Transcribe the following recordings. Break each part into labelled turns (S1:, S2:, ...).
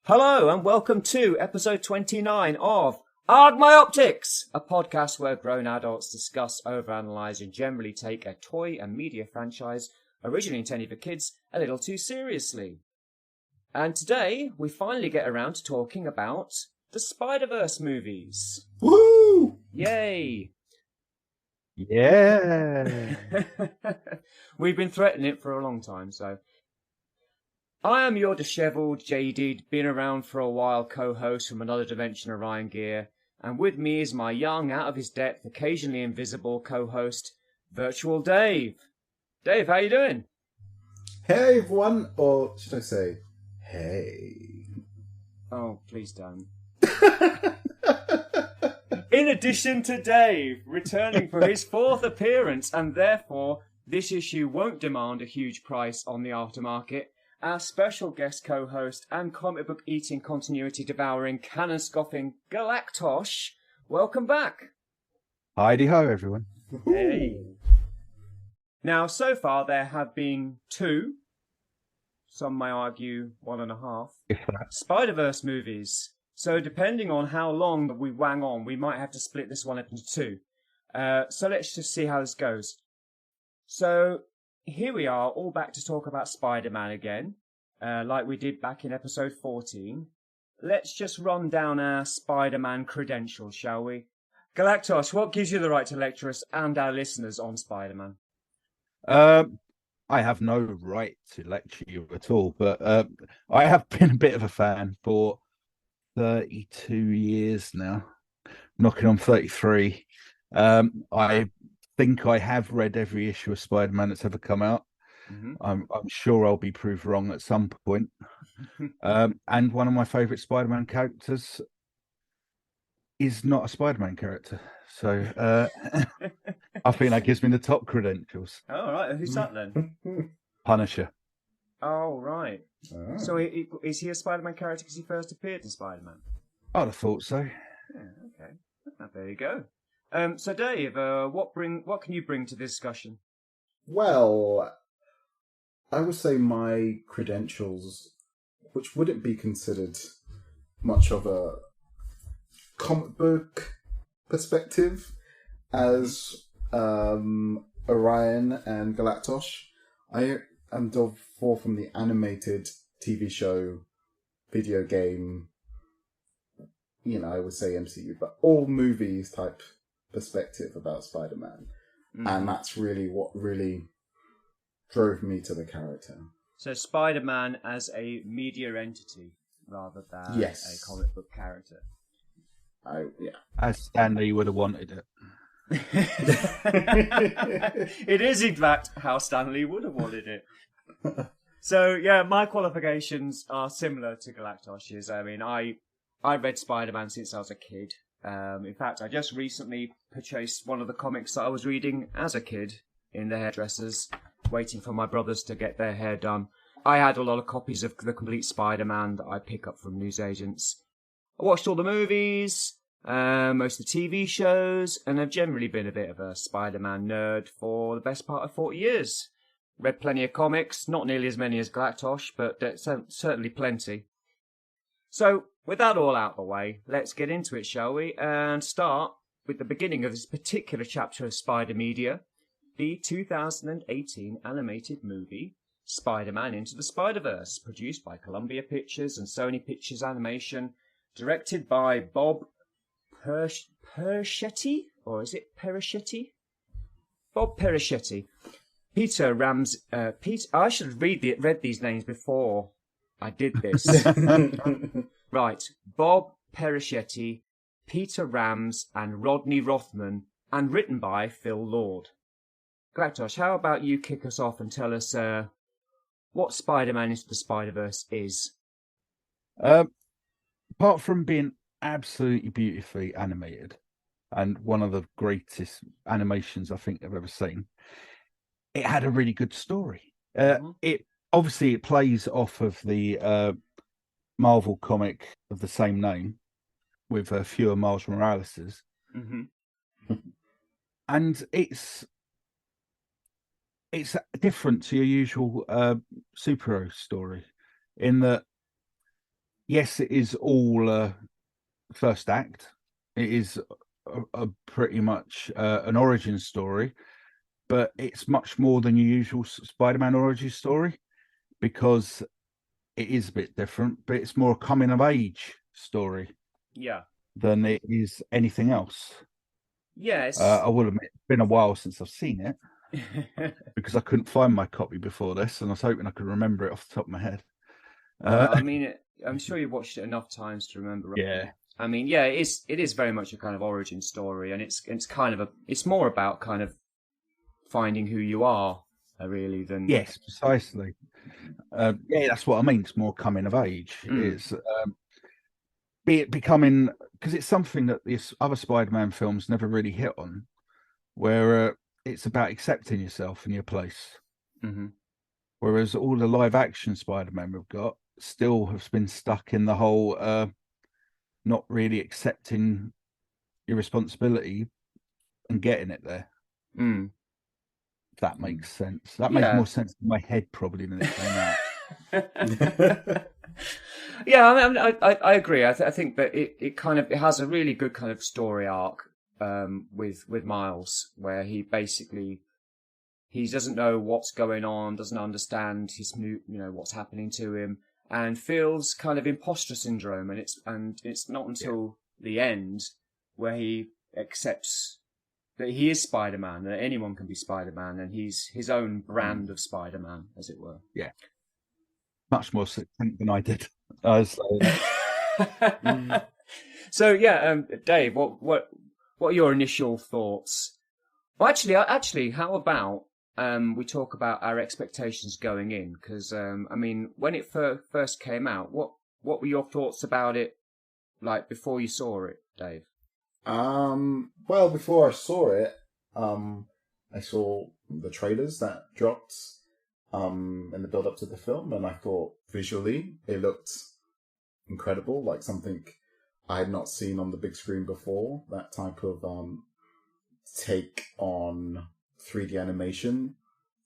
S1: Hello and welcome to episode 29 of AARGH My Optics, a podcast where grown adults discuss, overanalyze and generally take a toy and media franchise originally intended for kids a little too seriously. And today we finally get around to talking about the Spider-Verse movies.
S2: Woo!
S1: Yay!
S2: Yeah!
S1: We've been threatening it for a long time, so... I am your dishevelled, jaded, been around for a while co-host from another dimension, Orion Ghia, and with me is my young, out of his depth, occasionally invisible co-host, Virtual Dave. Dave, how you doing?
S2: Hey everyone, or should I say, hey.
S1: Oh, please don't. In addition to Dave, returning for his fourth appearance, and therefore this issue won't demand a huge price on the aftermarket, our special guest co-host and comic book eating, continuity devouring, canon scoffing Galactosh. Welcome back.
S3: Heidi ho, everyone.
S1: Hey. Now, so far there have been two, some may argue 1.5, Spider-Verse movies. So depending on how long that we wang on, we might have to split this one into two. So let's just see how this goes. So here we are, all back to talk about Spider-Man again, like we did back in episode 14. Let's just run down our Spider-Man credentials, shall we? Galactosh, what gives you the right to lecture us and our listeners on Spider-Man?
S3: I have no right to lecture you at all, but I have been a bit of a fan for 32 years now, knocking on 33. I think I have read every issue of Spider-Man that's ever come out. Mm-hmm. I'm sure I'll be proved wrong at some point. And one of my favourite Spider-Man characters is not a Spider-Man character. So I think that gives me the top credentials.
S1: Oh, right. Who's that then?
S3: Punisher.
S1: Oh, right. Oh. So is he a Spider-Man character because he first appeared in Spider-Man?
S3: I'd have thought so.
S1: Yeah, okay. There you go. So Dave, what can you bring to the discussion?
S2: Well, I would say my credentials, which wouldn't be considered much of a comic book perspective, as Orion and Galactosh, I am delved more from the animated TV show, video game, I would say MCU, but all movies type perspective about Spider-Man. And that's really what really drove me to the character.
S1: So Spider-Man as a media entity rather than a comic book character.
S3: As Stan Lee would have wanted it.
S1: It is in fact how Stan Lee would have wanted it. So yeah, my qualifications are similar to Galactosh's. I mean, I read Spider-Man since I was a kid. In fact, I just recently purchased one of the comics that I was reading as a kid in the hairdressers, waiting for my brothers to get their hair done. I had a lot of copies of the complete Spider-Man that I pick up from newsagents. I watched all the movies, most of the TV shows, and I've generally been a bit of a Spider-Man nerd for the best part of 40 years. Read plenty of comics, not nearly as many as Galactosh, but certainly plenty. So, with that all out of the way, let's get into it, shall we? And start with the beginning of this particular chapter of Spider Media, the 2018 animated movie, Spider-Man Into the Spider-Verse, produced by Columbia Pictures and Sony Pictures Animation, directed by Bob Persichetti? Or is it Perichetti? Bob Perichetti. I should have read these names before I did this. Right, Bob Perichetti, Peter Rams, and Rodney Rothman, and written by Phil Lord. Galactosh, how about you kick us off and tell us what Spider-Man Into the Spider-Verse is?
S3: Apart from being absolutely beautifully animated, and one of the greatest animations I think I've ever seen, it had a really good story. It plays off of the Marvel comic of the same name with fewer Miles Moraleses. Mm-hmm. And it's different to your usual superhero story in that yes, it is all first act. It is a pretty much an origin story, but it's much more than your usual Spider-Man origin story because it is a bit different, but it's more a coming of age story than it is anything else.
S1: Yes.
S3: I will admit it's been a while since I've seen it because I couldn't find my copy before this, and I was hoping I could remember it off the top of my head.
S1: I mean, I'm sure you've watched it enough times to remember.
S3: Yeah.
S1: I mean, yeah, it is very much a kind of origin story, and it's kind of it's more about kind of finding wwho you are, really, than
S3: yes, precisely. Yeah, that's what I mean. It's more coming of age. It's becoming, because it's something that the other Spider-Man films never really hit on, where it's about accepting yourself and your place.
S1: Mm-hmm.
S3: Whereas all the live action Spider-Man we've got still has been stuck in the whole not really accepting your responsibility and getting it there.
S1: Mm.
S3: If that makes sense. That makes more sense in my head probably than it came out.
S1: Yeah, I mean, I agree. I think that it kind of, it has a really good kind of story arc with Miles, where he basically, he doesn't know what's going on, doesn't understand what's happening to him, and feels kind of imposter syndrome, and it's not until the end where he accepts that he is Spider-Man, that anyone can be Spider-Man, and he's his own brand of Spider-Man, as it were.
S3: Yeah. Much more succinct than I did.
S1: So yeah, Dave, what are your initial thoughts? Well, actually, how about we talk about our expectations going in? Because I mean, when it first came out, what were your thoughts about it, like before you saw it, Dave?
S2: Well, before I saw it, I saw the trailers that dropped in the build up to the film, and I thought visually it looked incredible, like something I had not seen on the big screen before. That type of take on 3D animation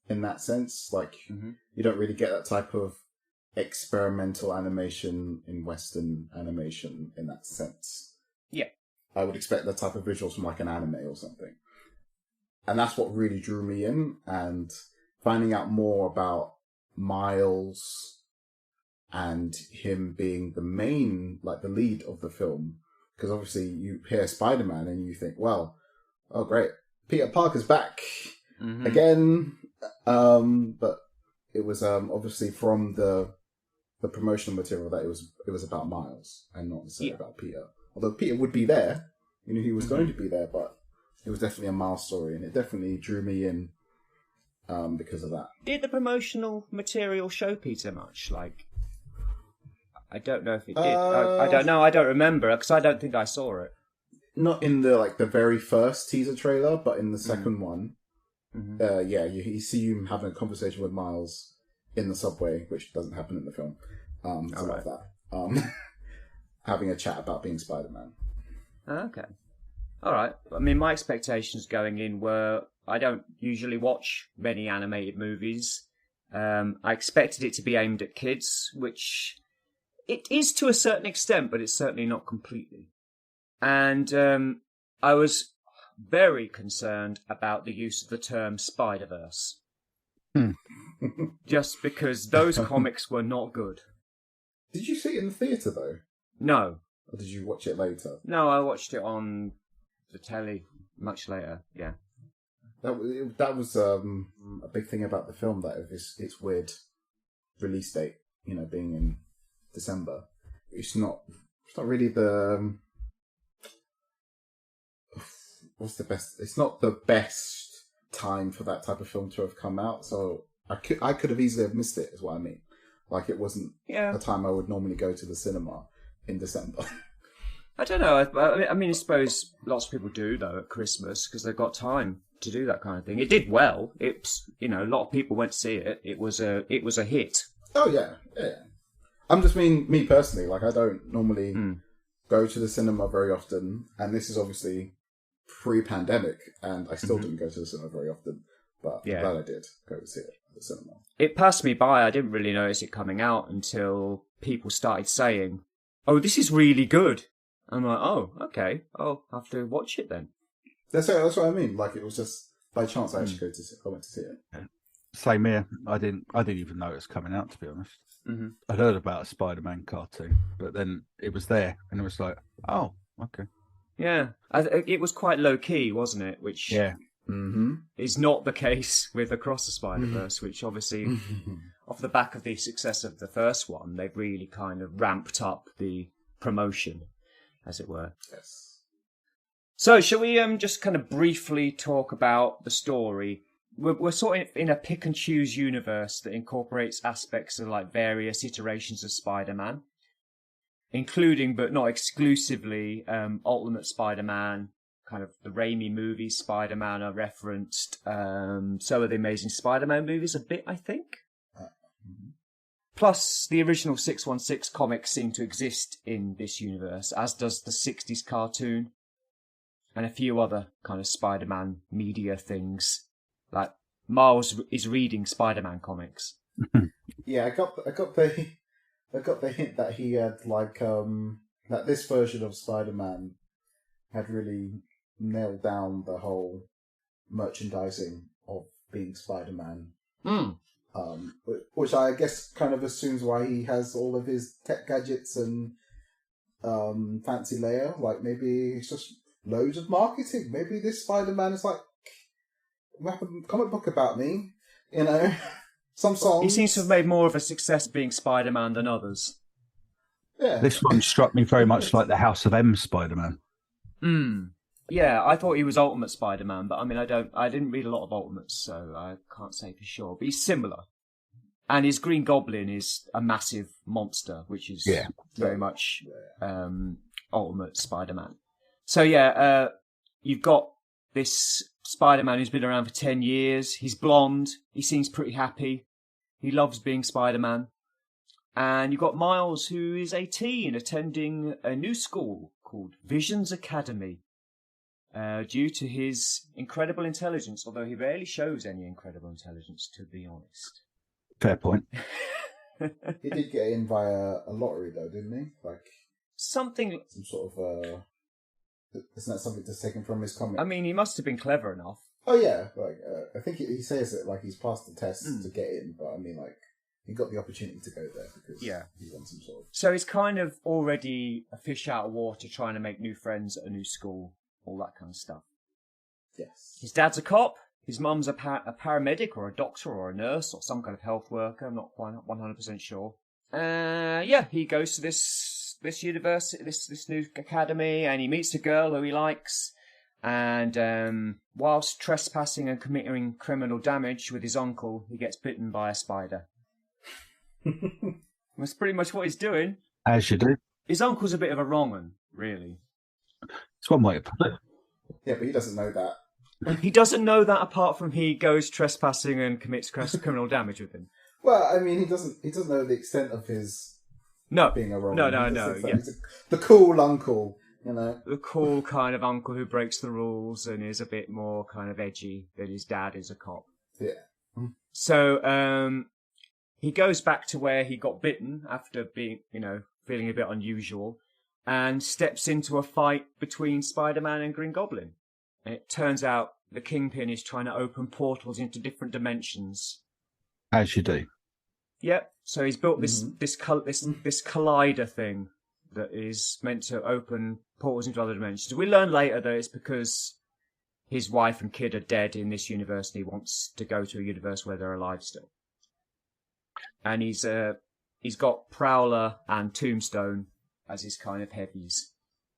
S2: in that sense. Like, you don't really get that type of experimental animation in Western animation in that sense.
S1: Yeah.
S2: I would expect that type of visuals from like an anime or something. And that's what really drew me in, and finding out more about Miles and him being the main, like the lead of the film. Because obviously you hear Spider-Man and you think, well, oh great, Peter Parker's back again. But it was obviously from the promotional material that it was about Miles and not necessarily about Peter. Although Peter would be there, you knew he was going to be there, but it was definitely a Miles story, and it definitely drew me in because of that.
S1: Did the promotional material show Peter much? Like, I don't know if it did. I don't know. I don't remember, because I don't think I saw it.
S2: Not in the very first teaser trailer, but in the second one. You see him having a conversation with Miles in the subway, which doesn't happen in the film. I love that. Having a chat about being Spider-Man.
S1: Okay. All right. I mean, my expectations going in were, I don't usually watch many animated movies. I expected it to be aimed at kids, which it is to a certain extent, but it's certainly not completely. And I was very concerned about the use of the term Spider-Verse. Just because those comics were not good.
S2: Did you see it in the theatre, though?
S1: No.
S2: Or did you watch it later?
S1: No, I watched it on the telly much later, yeah.
S2: That was a big thing about the film, that its weird release date, being in December. It's not really the... What's the best? It's not the best time for that type of film to have come out, so I could have easily have missed it, is what I mean. Like, it wasn't a time I would normally go to the cinema in December.
S1: I don't know. I mean, I suppose lots of people do, though, at Christmas, because they've got time to do that kind of thing. It did well. It's, a lot of people went to see it. It was a hit.
S2: Oh, yeah. I'm just me personally. Like, I don't normally go to the cinema very often, and this is obviously pre-pandemic, and I still didn't go to the cinema very often, but I'm glad I did go to see it at the cinema.
S1: It passed me by. I didn't really notice it coming out until people started saying oh, this is really good. I'm like, oh, okay, I'll have to watch it then.
S2: That's what I mean. Like, it was just by chance I actually I went to see it.
S3: Same here. I didn't even know it was coming out, to be honest.
S1: Mm-hmm.
S3: I'd heard about a Spider-Man cartoon, but then it was there, and it was like, oh, okay.
S1: Yeah, it was quite low key, wasn't it? Which is not the case with Across the Spider-Verse, which obviously, off the back of the success of the first one, they've really kind of ramped up the promotion, as it were.
S2: Yes.
S1: So, shall we just kind of briefly talk about the story? We're sort of in a pick and choose universe that incorporates aspects of like various iterations of Spider-Man, including but not exclusively Ultimate Spider-Man, kind of the Raimi movies. Spider-Man are referenced. So are the Amazing Spider-Man movies a bit, I think. Plus, the original 616 comics seem to exist in this universe, as does the 60s cartoon and a few other kind of Spider-Man media things. Like, Miles is reading Spider-Man comics.
S2: Yeah, I got the hint that he had like that this version of Spider-Man had really nailed down the whole merchandising of being Spider-Man. Which I guess kind of assumes why he has all of his tech gadgets and fancy layer. Like, maybe it's just loads of marketing. Maybe this Spider-Man is like, have a comic book about me, you know. Some songs.
S1: He seems to have made more of a success being Spider-Man than others.
S2: Yeah.
S3: This one struck me very much like the House of M Spider-Man.
S1: Yeah, I thought he was Ultimate Spider-Man, but I mean, I didn't read a lot of Ultimates, so I can't say for sure. But he's similar, and his Green Goblin is a massive monster, which is very much Ultimate Spider-Man. So yeah, you've got this Spider-Man who's been around for 10 years. He's blonde. He seems pretty happy. He loves being Spider-Man. And you've got Miles, who is 18, attending a new school called Visions Academy. Due to his incredible intelligence, although he rarely shows any incredible intelligence, to be honest.
S3: Fair point.
S2: He did get in via a lottery, though, didn't he? Like some sort of isn't that something that's taken from his comic?
S1: I mean, he must have been clever enough.
S2: Oh yeah, like I think he says it like he's passed the test to get in, but I mean, like, he got the opportunity to go there because he wants some sort of.
S1: So he's kind of already a fish out of water, trying to make new friends at a new school, all that kind of stuff.
S2: Yes.
S1: His dad's a cop. His mum's a paramedic or a doctor or a nurse or some kind of health worker. I'm not quite 100% sure. He goes to this university, this new academy, and he meets a girl who he likes. And whilst trespassing and committing criminal damage with his uncle, he gets bitten by a spider. That's pretty much what he's doing.
S3: As you do.
S1: His uncle's a bit of a wrong one, really.
S3: It's one way to put it.
S2: Yeah, but he doesn't know that.
S1: He doesn't know that apart from he goes trespassing and commits criminal damage with him.
S2: Well, I mean, he doesn't know the extent of his being a wrong.
S1: No.
S2: He's the cool uncle, you know.
S1: The cool kind of uncle who breaks the rules and is a bit more kind of edgy than his dad is a cop.
S2: Yeah.
S1: So, he goes back to where he got bitten after being, feeling a bit unusual, and steps into a fight between Spider-Man and Green Goblin. And it turns out the Kingpin is trying to open portals into different dimensions.
S3: As you do.
S1: Yep. So he's built this collider thing that is meant to open portals into other dimensions. We learn later that it's because his wife and kid are dead in this universe, and he wants to go to a universe where they're alive still. And he's got Prowler and Tombstone as his kind of heavies,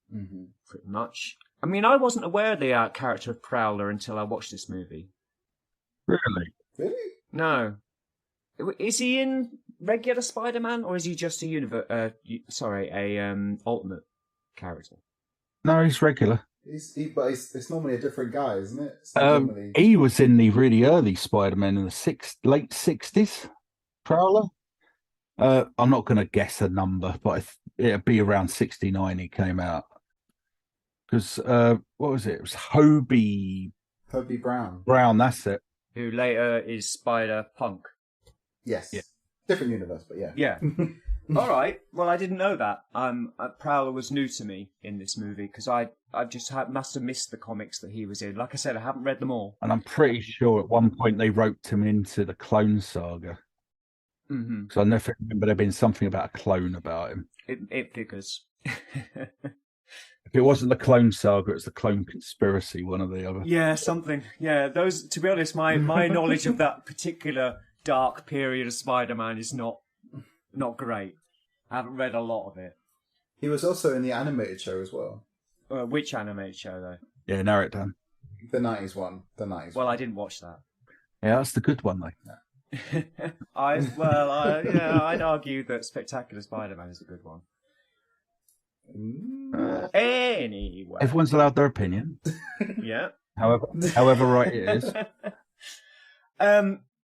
S1: pretty much. I mean, I wasn't aware of the character of Prowler until I watched this movie.
S3: Really?
S2: Really?
S1: No. Is he in regular Spider-Man, or is he just a Ultimate character?
S3: No, he's regular.
S2: But it's normally a different guy, isn't it?
S3: He was in the really early Spider-Man in the late 60s. Prowler. I'm not going to guess a number, but it'd be around 69 he came out. Because, what was it? It was Hobie
S2: Brown.
S3: Brown, that's it.
S1: Who later is Spider-Punk.
S2: Yes.
S3: Yeah.
S2: Different universe, but yeah.
S1: Yeah. All right. Well, I didn't know that. Prowler was new to me in this movie because I just must have missed the comics that he was in. Like I said, I haven't read them all.
S3: And I'm pretty sure at one point they roped him into the Clone Saga.
S1: Mm-hmm.
S3: So I never remember there being something about a clone about him.
S1: It figures.
S3: If it wasn't the Clone Saga, it's the Clone Conspiracy, one or the other.
S1: Yeah, something. Yeah, those. To be honest, my knowledge of that particular dark period of Spider-Man is not great. I haven't read a lot of it.
S2: He was also in the animated show as well.
S1: Which animated show though?
S3: Yeah, narrow it down.
S2: The 90s one.
S1: Well, I didn't watch that.
S3: Yeah, that's the good one though.
S1: Yeah. I'd argue that Spectacular Spider-Man is a good one. Anyway,
S3: Everyone's allowed their opinion.
S1: Yeah.
S3: However right it is.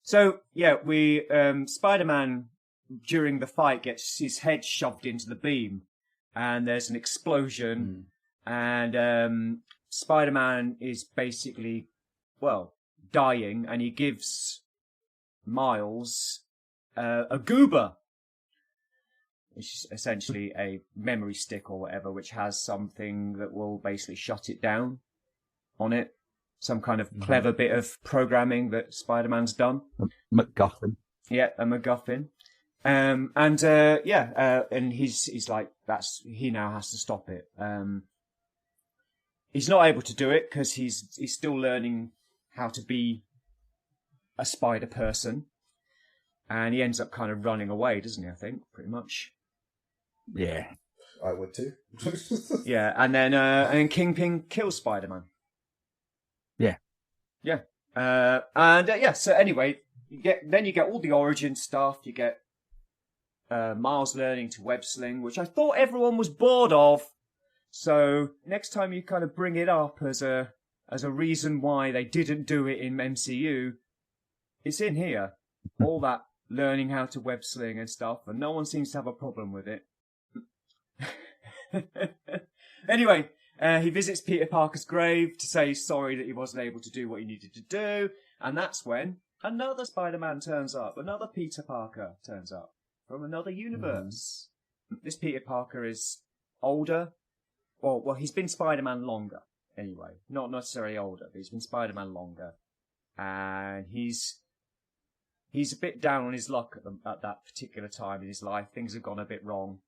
S1: So yeah, we Spider-Man during the fight gets his head shoved into the beam, and there's an explosion, and Spider-Man is basically dying, and he gives Miles a goober, which is essentially a memory stick or whatever, which has something that will basically shut it down on it. Some kind of clever bit of programming that Spider-Man's done.
S3: MacGuffin.
S1: Yeah, a MacGuffin. And he's like, he now has to stop it. He's not able to do it because he's still learning how to be a spider person. And he ends up kind of running away, doesn't he, I think, pretty much.
S3: Yeah.
S2: I would too.
S1: Yeah, and then Kingpin kills Spider-Man.
S3: Yeah.
S1: Yeah. So anyway, you get all the origin stuff. You get Miles learning to web sling, which I thought everyone was bored of. So next time you kind of bring it up as a reason why they didn't do it in MCU, it's in here. All that learning how to web sling and stuff, and no one seems to have a problem with it. Anyway, he visits Peter Parker's grave to say he's sorry that he wasn't able to do what he needed to do, and that's when another Spider-Man turns up, another Peter Parker turns up from another universe. This Peter Parker is older. Well, he's been Spider-Man longer, anyway. Not necessarily older, but he's been Spider-Man longer. And he's a bit down on his luck at that particular time in his life. Things have gone a bit wrong.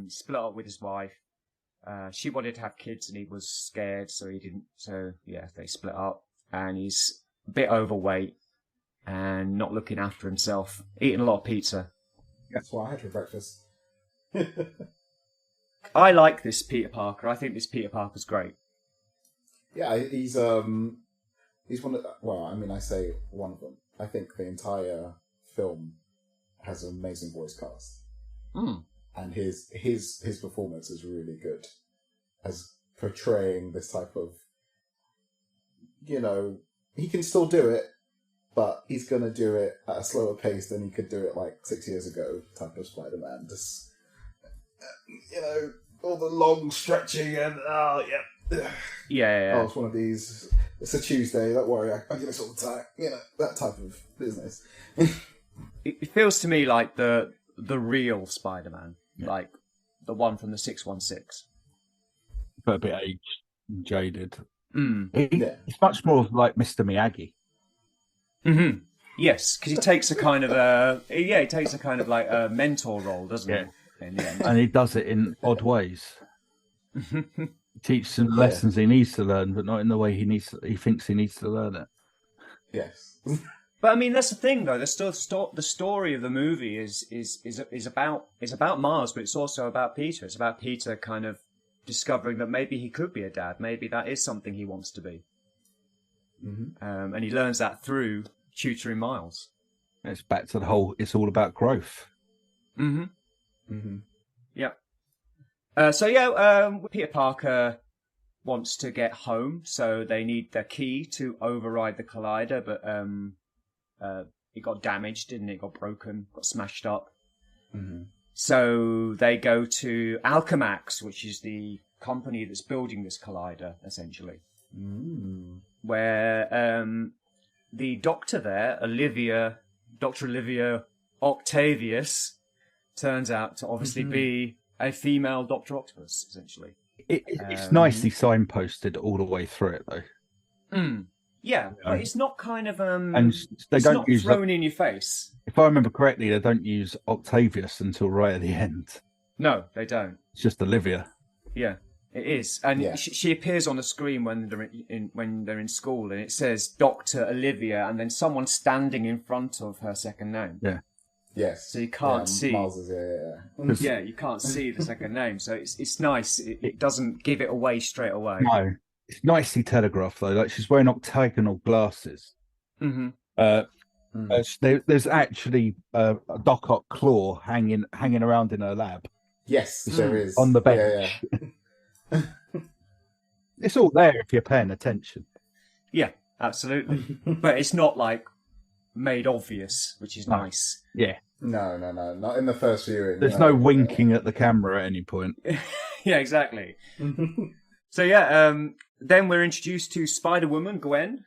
S1: Split up with his wife. She wanted to have kids and he was scared, so he didn't. So, yeah, they split up. And he's a bit overweight and not looking after himself. Eating a lot of pizza.
S2: That's what I had for breakfast.
S1: I like this Peter Parker. I think this Peter Parker's great.
S2: Yeah, he's one of I say one of them. I think the entire film has an amazing voice cast. And his performance is really good as portraying this type of, he can still do it, but he's going to do it at a slower pace than he could do it like 6 years ago type of Spider-Man. Just, all the long stretching and,
S1: Yeah.
S2: Oh, it's one of these. It's a Tuesday. Don't worry, I do this all the time. That type of business.
S1: It feels to me like the real Spider-Man, like the one from the 616.
S3: But a bit aged and jaded.
S2: It's
S3: much more like Mr. Miyagi.
S1: Mm-hmm. Yes, because he takes a kind of like a mentor role, doesn't he? In the end.
S3: And he does it in odd ways. Teach him lessons he needs to learn, but not in the way he thinks he needs to learn it.
S2: Yes.
S1: But I mean, that's the thing, though. The story of the movie is about Miles, but it's also about Peter. It's about Peter kind of discovering that maybe he could be a dad. Maybe that is something he wants to be.
S2: Mm-hmm.
S1: And he learns that through tutoring Miles.
S3: It's back to the whole. It's all about growth.
S1: Mm-hmm.
S2: Mm-hmm.
S1: Yeah. Peter Parker wants to get home, so they need the key to override the collider, but it got damaged, didn't it? It got broken, got smashed up.
S2: Mm-hmm.
S1: So they go to AARGH, which is the company that's building this collider, essentially. Where the doctor there, Dr. Olivia Octavius, turns out to obviously be a female Dr. Octopus, essentially.
S3: It's nicely signposted all the way through it, though.
S1: Yeah, but it's not kind of
S3: and they
S1: it's
S3: don't
S1: not
S3: use
S1: thrown in your face.
S3: If I remember correctly, they don't use Octavius until right at the end.
S1: No, they don't.
S3: It's just Olivia.
S1: Yeah, it is, and she appears on the screen when they're in school, and it says Dr. Olivia, and then someone standing in front of her second name.
S3: Yeah.
S2: Yes.
S1: So you can't see.
S2: Miles's,
S1: Yeah, you can't see the second name, so it's nice. It doesn't give it away straight away.
S3: No, it's nicely telegraphed though. Like she's wearing octagonal glasses.
S1: Mm-hmm.
S3: There's actually a Doc Ock claw hanging around in her lab.
S2: Yes, there is
S3: on the bench. Yeah. It's all there if you're paying attention.
S1: Yeah, absolutely. But it's not like made obvious, which is nice.
S3: Yeah.
S2: No, not in the first viewing.
S3: There's no winking at the camera at any point.
S1: Yeah, exactly. So yeah, then we're introduced to Spider-Woman, Gwen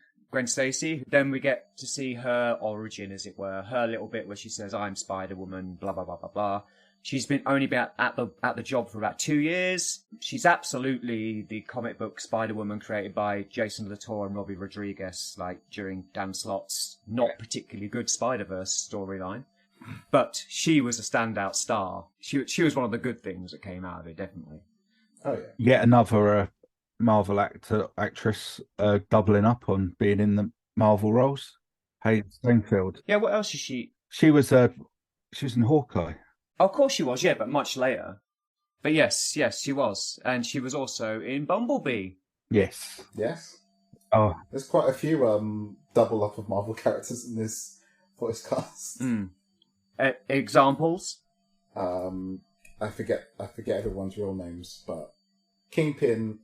S1: Stacy. Then we get to see her origin, as it were, her little bit where she says, "I'm Spider-Woman," blah blah blah blah blah. She's only been at the job for about 2 years. She's absolutely the comic book Spider-Woman created by Jason Latour and Robbie Rodriguez, like during Dan Slott's not particularly good Spider-Verse storyline. But she was a standout star. She was one of the good things that came out of it, definitely.
S2: Oh yeah.
S3: Yet another Marvel actress doubling up on being in the Marvel roles. Hayden Steinfeld.
S1: Yeah, what else is she?
S3: She was in Hawkeye.
S1: Oh, of course she was, yeah, but much later. But yes, she was. And she was also in Bumblebee.
S3: Yes.
S2: Oh. There's quite a few double up of Marvel characters in this voice cast.
S1: Examples?
S2: I forget everyone's real names, but Kingpin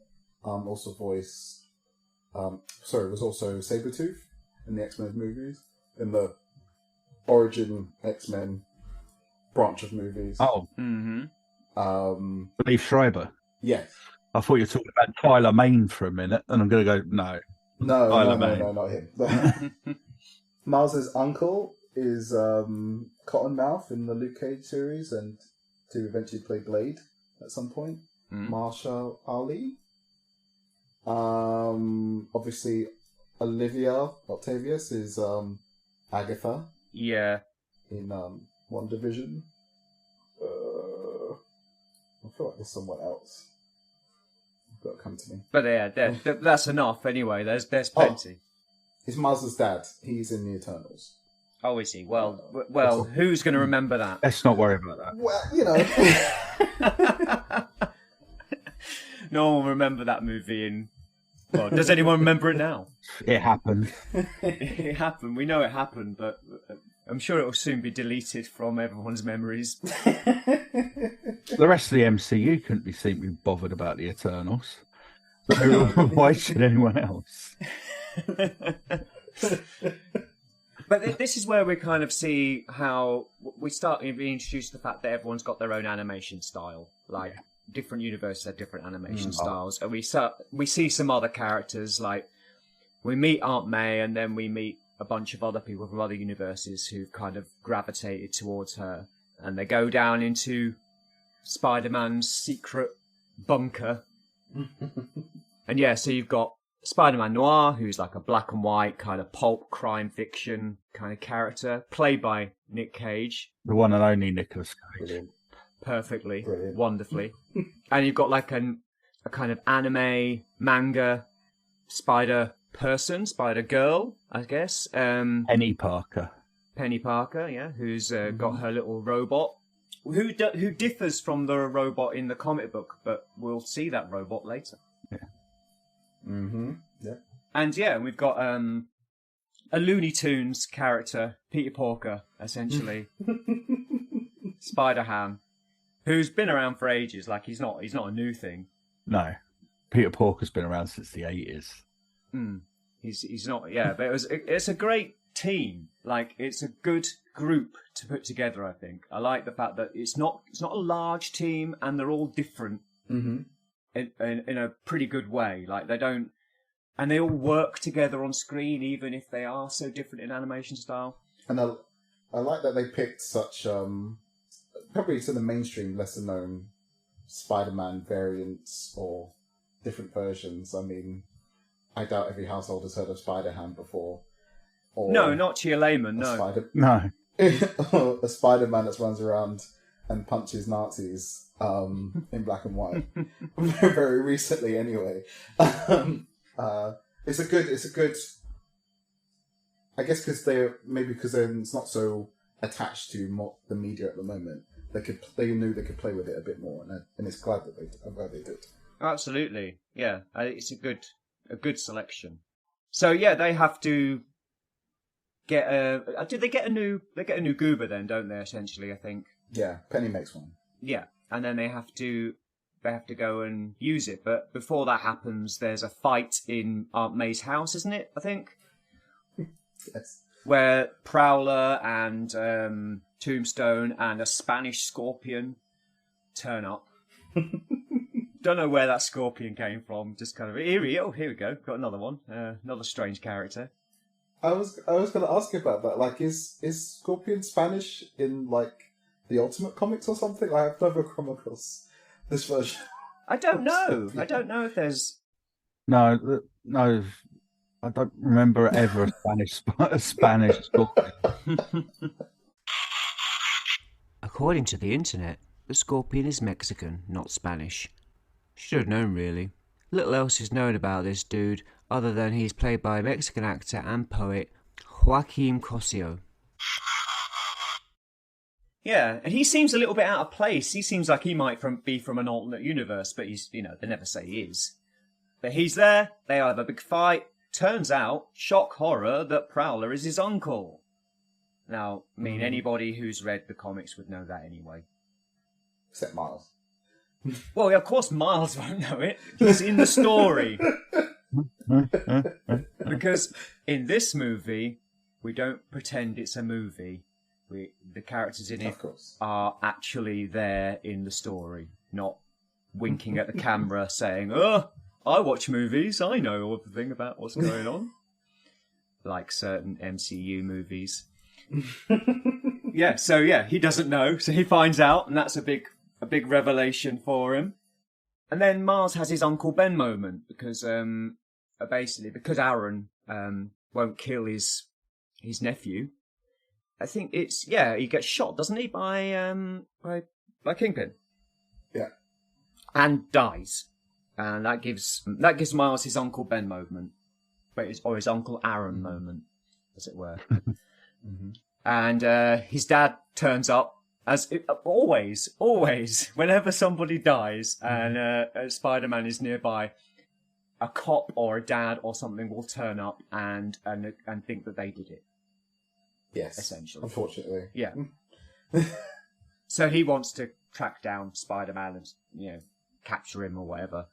S2: was also Sabretooth in the X-Men movies, in the Origin X-Men branch of movies.
S3: Oh. Liev Schreiber.
S2: Yes.
S3: I thought you were talking about Tyler Mane for a minute, and I'm going to go, no.
S2: No, not him. Miles's uncle is Cottonmouth in the Luke Cage series, and to eventually play Blade at some point. Marshall Ali. Obviously, Olivia Octavius is Agatha.
S1: Yeah.
S2: In WandaVision. I feel like there's someone else. Got to come to me.
S1: But yeah, that's enough anyway. There's plenty.
S2: It's Miles's dad. He's in the Eternals.
S1: Oh, is he? Well, who's going to remember that?
S3: Let's not worry about that.
S2: Well,
S1: No one will remember that movie well, does anyone remember it now?
S3: It happened.
S1: It happened. We know it happened, but I'm sure it will soon be deleted from everyone's memories.
S3: The rest of the MCU couldn't seem to be bothered about the Eternals. So why should anyone else?
S1: But this is where we kind of see how we start being introduced to the fact that everyone's got their own animation style. Like, different universes have different animation styles. And we see some other characters, like, we meet Aunt May, and then we meet a bunch of other people from other universes who've kind of gravitated towards her. And they go down into Spider-Man's secret bunker. And yeah, so you've got Spider-Man Noir, who's like a black and white kind of pulp crime fiction kind of character, played by Nick Cage.
S3: The one and only Nicolas Cage.
S2: Brilliant.
S1: Perfectly.
S2: Brilliant.
S1: Wonderfully. And you've got like a kind of anime, manga, Spider-Girl, I guess.
S3: Penny Parker,
S1: yeah, who's got her little robot, who differs from the robot in the comic book, but we'll see that robot later.
S3: Yeah.
S2: Yeah.
S1: And yeah, we've got a Looney Tunes character, Peter Porker, essentially. Spider-Ham, who's been around for ages. Like, he's not a new thing.
S3: No, Peter Porker's been around since the 80s.
S1: He's not, yeah, but it's a great team. Like, it's a good group to put together, I think. I like the fact that it's not a large team, and they're all different in a pretty good way. Like, they all work together on screen, even if they are so different in animation style.
S2: And I like that they picked such probably to the mainstream, lesser known Spider-Man variants or different versions. I mean, I doubt every household has heard of Spider-Ham before. Or
S1: No, not to your layman, no.
S3: No.
S2: A Spider-Man that runs around and punches Nazis in black and white. Very recently, anyway. It's a good. I guess because they're it's not so attached to the media at the moment. They knew they could play with it a bit more, and it's glad that I'm glad they did.
S1: Absolutely, yeah. It's a good selection. So yeah, they have to get a. Did they get a new? They get a new Goober then, don't they? Essentially, I think.
S2: Yeah, Penny makes one.
S1: Yeah, and then they have to go and use it. But before that happens, there's a fight in Aunt May's house, isn't it? I think.
S2: Yes.
S1: Where Prowler and Tombstone and a Spanish scorpion turn up. Don't know where that scorpion came from. Just kind of here we go. Got another one. Another strange character.
S2: I was going to ask you about that. Like, is Scorpion Spanish in like the Ultimate Comics or something? I have never come across this version.
S1: I don't know. I don't know if there's.
S3: No. I don't remember ever a Spanish scorpion.
S1: According to the internet, the scorpion is Mexican, not Spanish. Should have known, really. Little else is known about this dude, other than he's played by a Mexican actor and poet, Joaquin Cosio. Yeah, and he seems a little bit out of place. He seems like he might be from an alternate universe, but he's, they never say he is. But he's there, they have a big fight. Turns out, shock horror, that Prowler is his uncle. Now, I mean, anybody who's read the comics would know that anyway.
S2: Except Miles.
S1: Well, of course Miles won't know it. He's in the story. Because in this movie, we don't pretend it's a movie. The characters in it are actually there in the story, not winking at the camera saying, "Oh, I watch movies, I know everything about what's going on." Like certain MCU movies. He doesn't know, so he finds out, and that's a big revelation for him. And then Miles has his Uncle Ben moment, because because Aaron won't kill his nephew. I think he gets shot, doesn't he, by Kingpin? Yeah. And dies. And that gives Miles his Uncle Ben moment, or his Uncle Aaron moment, as it were. Mm-hmm. And his dad turns up, as always, whenever somebody dies and Spider-Man is nearby, a cop or a dad or something will turn up and think that they did it.
S2: Yes,
S1: essentially.
S2: Unfortunately,
S1: yeah. So he wants to track down Spider-Man and capture him or whatever.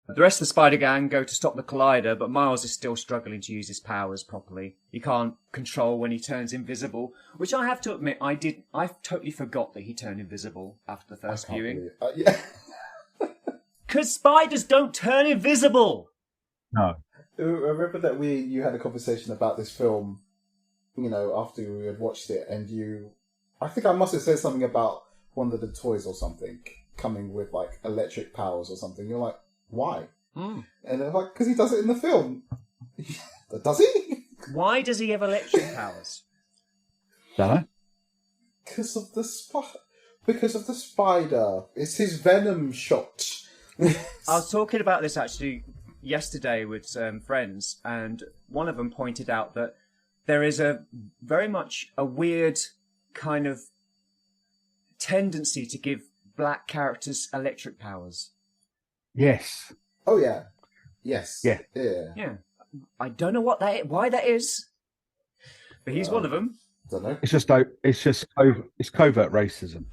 S1: The rest of the Spider Gang go to stop the Collider, but Miles is still struggling to use his powers properly. He can't control when he turns invisible, which I have to admit I totally forgot that he turned invisible after the first viewing.
S2: Yeah.
S1: Because spiders don't turn invisible.
S3: No.
S2: I remember that you had a conversation about this film, after we had watched it, and I think I must have said something about one of the toys or something coming with like electric powers or something. You're like, why? And they're like, because he does it in the film. Does he?
S1: Why does he have electric powers?
S3: Don't know.
S2: Because of the spider. It's his venom shot.
S1: I was talking about this actually yesterday with some friends, and one of them pointed out that there is very much a weird kind of tendency to give black characters electric powers.
S3: Yes.
S2: Oh yeah. Yes.
S3: Yeah.
S1: Yeah. I don't know why that is, but he's one of them.
S2: Don't know.
S3: It's covert racism.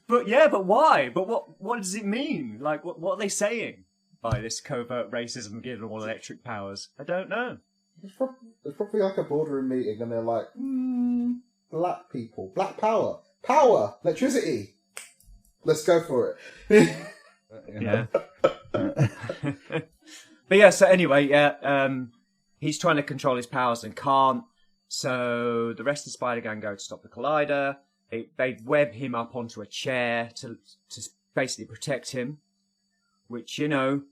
S1: But why? But what does it mean? Like, what are they saying by this covert racism giving them all electric powers? I don't know.
S2: It's probably like a boardroom meeting, and they're like, black people, black power, electricity. Let's go for it.
S1: Yeah. But yeah, so anyway, he's trying to control his powers and can't. So the rest of Spider-Gang go to stop the collider. They web him up onto a chair to basically protect him, which, you know,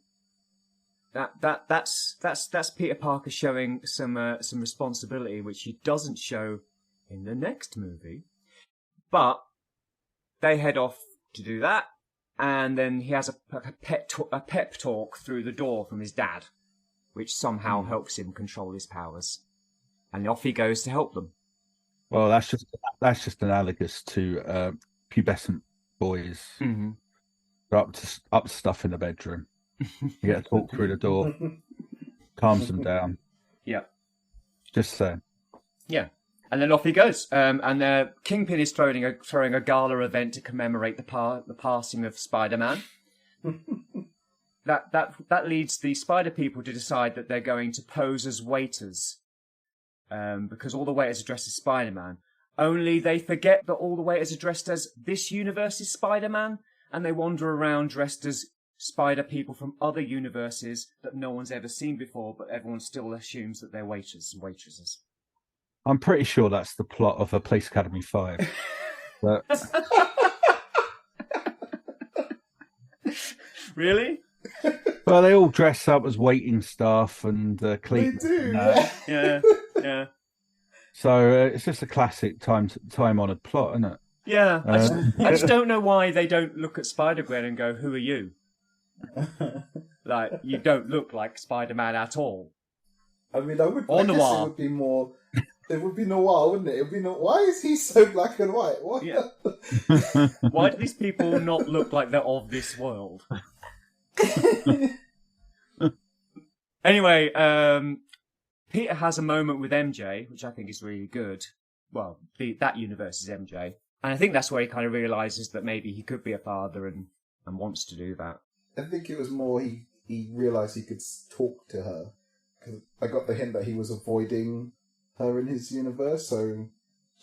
S1: that's Peter Parker showing some responsibility, which he doesn't show in the next movie. But they head off to do that, and then he has a pep talk through the door from his dad, which somehow helps him control his powers, and off he goes to help them.
S3: Well, that's just analogous to pubescent boys.
S1: Mm-hmm.
S3: They're up to stuff in the bedroom. You get a talk through the door, calms them down.
S1: Yeah.
S3: Just saying. Yeah.
S1: And then off he goes. And Kingpin is throwing a gala event to commemorate the passing of Spider-Man. That leads the Spider people to decide that they're going to pose as waiters. Because all the waiters are dressed as Spider-Man. Only they forget that all the waiters are dressed as this universe's Spider-Man, and they wander around dressed as spider people from other universes that no one's ever seen before, but everyone still assumes that they're waiters and waitresses.
S3: I'm pretty sure that's the plot of a Police Academy 5. But...
S1: Really?
S3: Well, they all dress up as waiting staff and clean.
S2: They do,
S1: yeah.
S3: So it's just a classic time-honoured plot, isn't it?
S1: Yeah, I just don't know why they don't look at Spider-Gwen and go, "Who are you?" Like, you don't look like Spider-Man at all.
S2: I mean, I guess it would be more. It would be noir, wouldn't it? It would be why is he so black and white? What?
S1: Yeah. Why do these people not look like they're of this world? Anyway, Peter has a moment with MJ, which I think is really good. Well, that universe is MJ. And I think that's where he kind of realises that maybe he could be a father and wants to do that.
S2: I think it was more he realised he could talk to her. Because I got the hint that he was avoiding her in his universe, so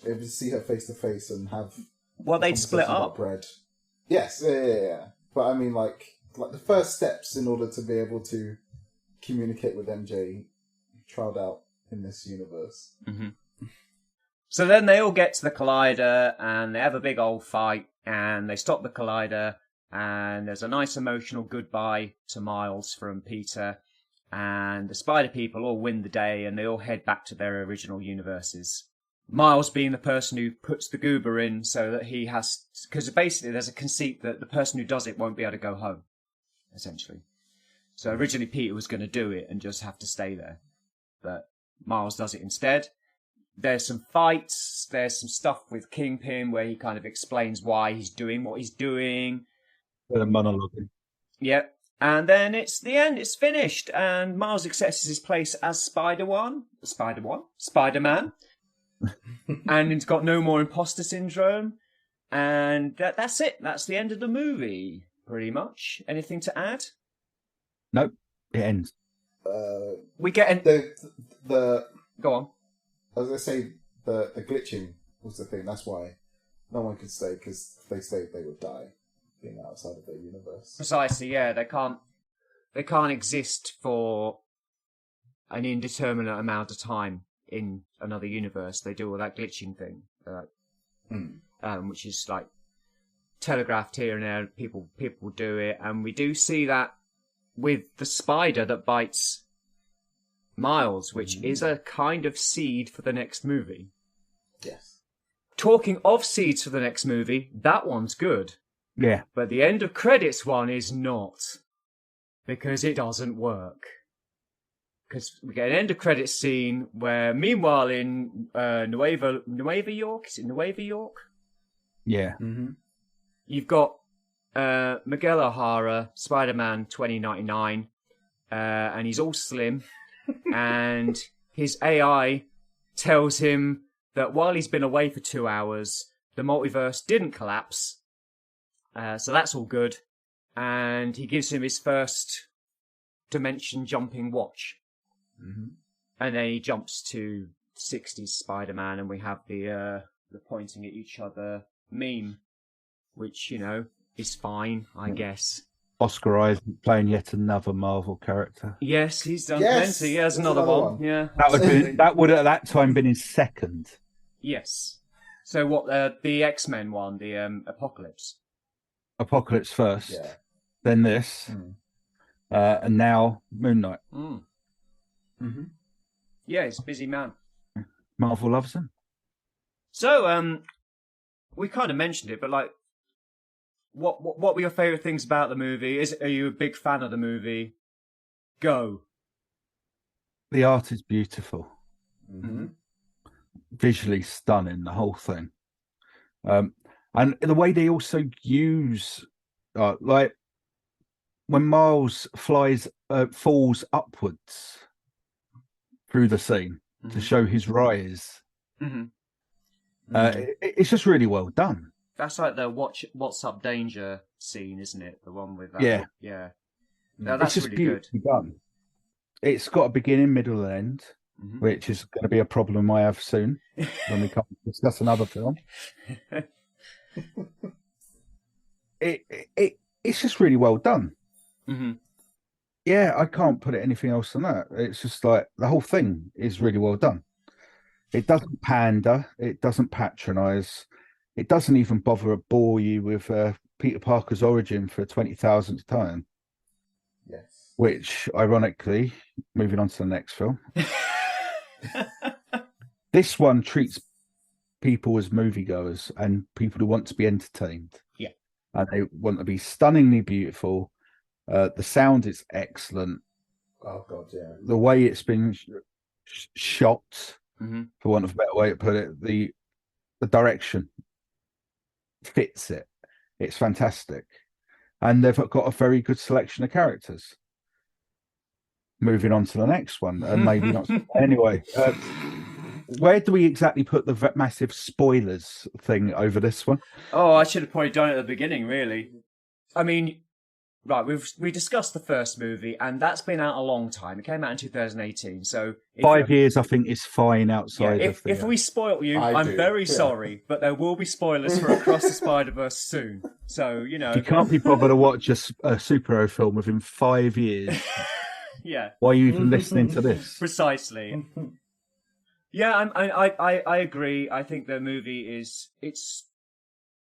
S2: able to see her face to face and have...
S1: Well, they'd split up.
S2: Bread. Yes, yeah. But I mean, like the first steps in order to be able to communicate with MJ trialed out in this universe.
S1: Mm-hmm. So then they all get to the collider and they have a big old fight and they stop the collider and there's a nice emotional goodbye to Miles from Peter and the Spider people all win the day and they all head back to their original universes. Miles being the person who puts the goober in so that he has... Because basically there's a conceit that the person who does it won't be able to go home, essentially. So originally Peter was going to do it and just have to stay there. But Miles does it instead. There's some fights, there's some stuff with Kingpin where he kind of explains why he's doing what he's doing.
S3: The monologue.
S1: Yep. And then it's the end, it's finished. And Miles accepts his place as Spider-Man. And he's got no more imposter syndrome. And that's it. That's the end of the movie, pretty much. Anything to add?
S3: Nope. It ends.
S1: We get...
S2: The
S1: Go on.
S2: I was going to say, the glitching was the thing. That's why no one could stay, because if they stayed, they would die, being outside of their universe.
S1: Precisely, yeah. They can't exist for an indeterminate amount of time in another universe. They do all that glitching thing, which is like telegraphed here and there. People do it, and we do see that with the spider that bites Miles, which is a kind of seed for the next movie.
S2: Yes.
S1: Talking of seeds for the next movie, that one's good.
S3: Yeah.
S1: But the end of credits one is not. Because it doesn't work. Because we get an end of credits scene where, meanwhile, in Nueva York, is it Nueva York?
S3: Yeah.
S2: Mm-hmm.
S1: You've got Miguel O'Hara, Spider-Man 2099, and he's all slim. And his AI tells him that while he's been away for 2 hours, the multiverse didn't collapse. So that's all good. And he gives him his first dimension jumping watch.
S2: Mm-hmm.
S1: And then he jumps to 60s Spider-Man and we have the pointing at each other meme, which, you know, is fine, I guess.
S3: Oscar Isaac playing yet another Marvel character.
S1: Yes, he's done
S2: Yes,
S1: plenty. Here's
S2: there's
S1: another
S2: another
S1: one.
S2: one.
S1: Yeah,
S3: That would at that time been his second.
S1: Yes. So what? The X-Men one, the Apocalypse.
S3: Apocalypse first,
S2: Yeah.
S3: then this, and now Moon Knight.
S1: Mm.
S2: Mm-hmm.
S1: Yeah, he's a busy man.
S3: Marvel loves him.
S1: So, we kind of mentioned it, but like, what were your favourite things about the movie? Are you a big fan of the movie? Go.
S3: The art is beautiful,
S2: Mm-hmm.
S3: visually stunning. The whole thing, and the way they also use, like when Miles falls upwards through the scene to show his rise.
S1: Mm-hmm.
S3: It's just really well done.
S1: That's like the What's Up Danger scene, isn't it? The one with that.
S3: Yeah.
S1: Yeah. No, that's
S3: it's just
S1: really good.
S3: beautifully done. It's got a beginning, middle, and end, which is going to be a problem I have soon when we come to discuss another film. It's just really well done.
S1: Mm-hmm.
S3: Yeah, I can't put it anything else than that. It's just like the whole thing is really well done. It doesn't pander. It doesn't patronize. It doesn't even bother to bore you with Peter Parker's origin for 20,000th time.
S2: Yes.
S3: Which, ironically, moving on to the next film, this one treats people as moviegoers and people who want to be entertained.
S1: Yeah.
S3: And they want to be stunningly beautiful. The sound is excellent.
S2: Oh, God, yeah.
S3: The way it's been shot,
S1: for
S3: want of a better way to put it, the direction fits it. It's fantastic. And they've got a very good selection of characters. Moving on to the next one, and maybe not. Anyway, where do we exactly put the massive spoilers thing over this one?
S1: Oh, I should have probably done it at the beginning, really. I mean, right, we discussed the first movie, and that's been out a long time. It came out in 2018, so...
S3: 5 years, I think, is fine outside of the...
S1: If we spoil you, I'm very sorry, but there will be spoilers for Across the Spider-Verse soon. So, you know...
S3: You can't be bothered to watch a superhero film within 5 years.
S1: Yeah.
S3: Why are you even listening to this?
S1: Precisely. Yeah, I agree. I think the movie it's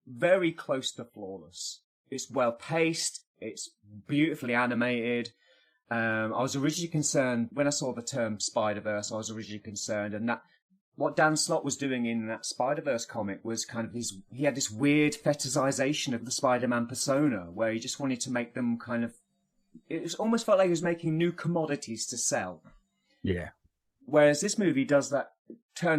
S1: very close to flawless. It's well paced. It's beautifully animated. I was originally concerned when I saw the term Spider-Verse. I was originally concerned, and that what Dan Slott was doing in that Spider-Verse comic was kind of he had this weird fetishization of the Spider-Man persona, where he just wanted to make them kind of. It almost felt like he was making new commodities to sell.
S3: Yeah.
S1: Whereas this movie turns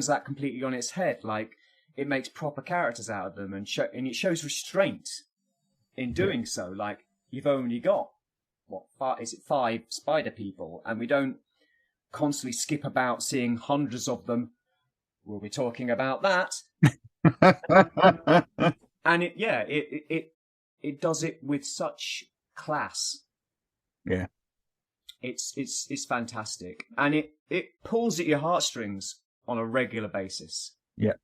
S1: that completely on its head. Like, it makes proper characters out of them, and it shows restraint in doing so. Like, you've only got, five spider people, and we don't constantly skip about seeing hundreds of them. We'll be talking about that. And it does it with such class.
S3: Yeah.
S1: It's fantastic. And it pulls at your heartstrings on a regular basis.
S3: Yeah.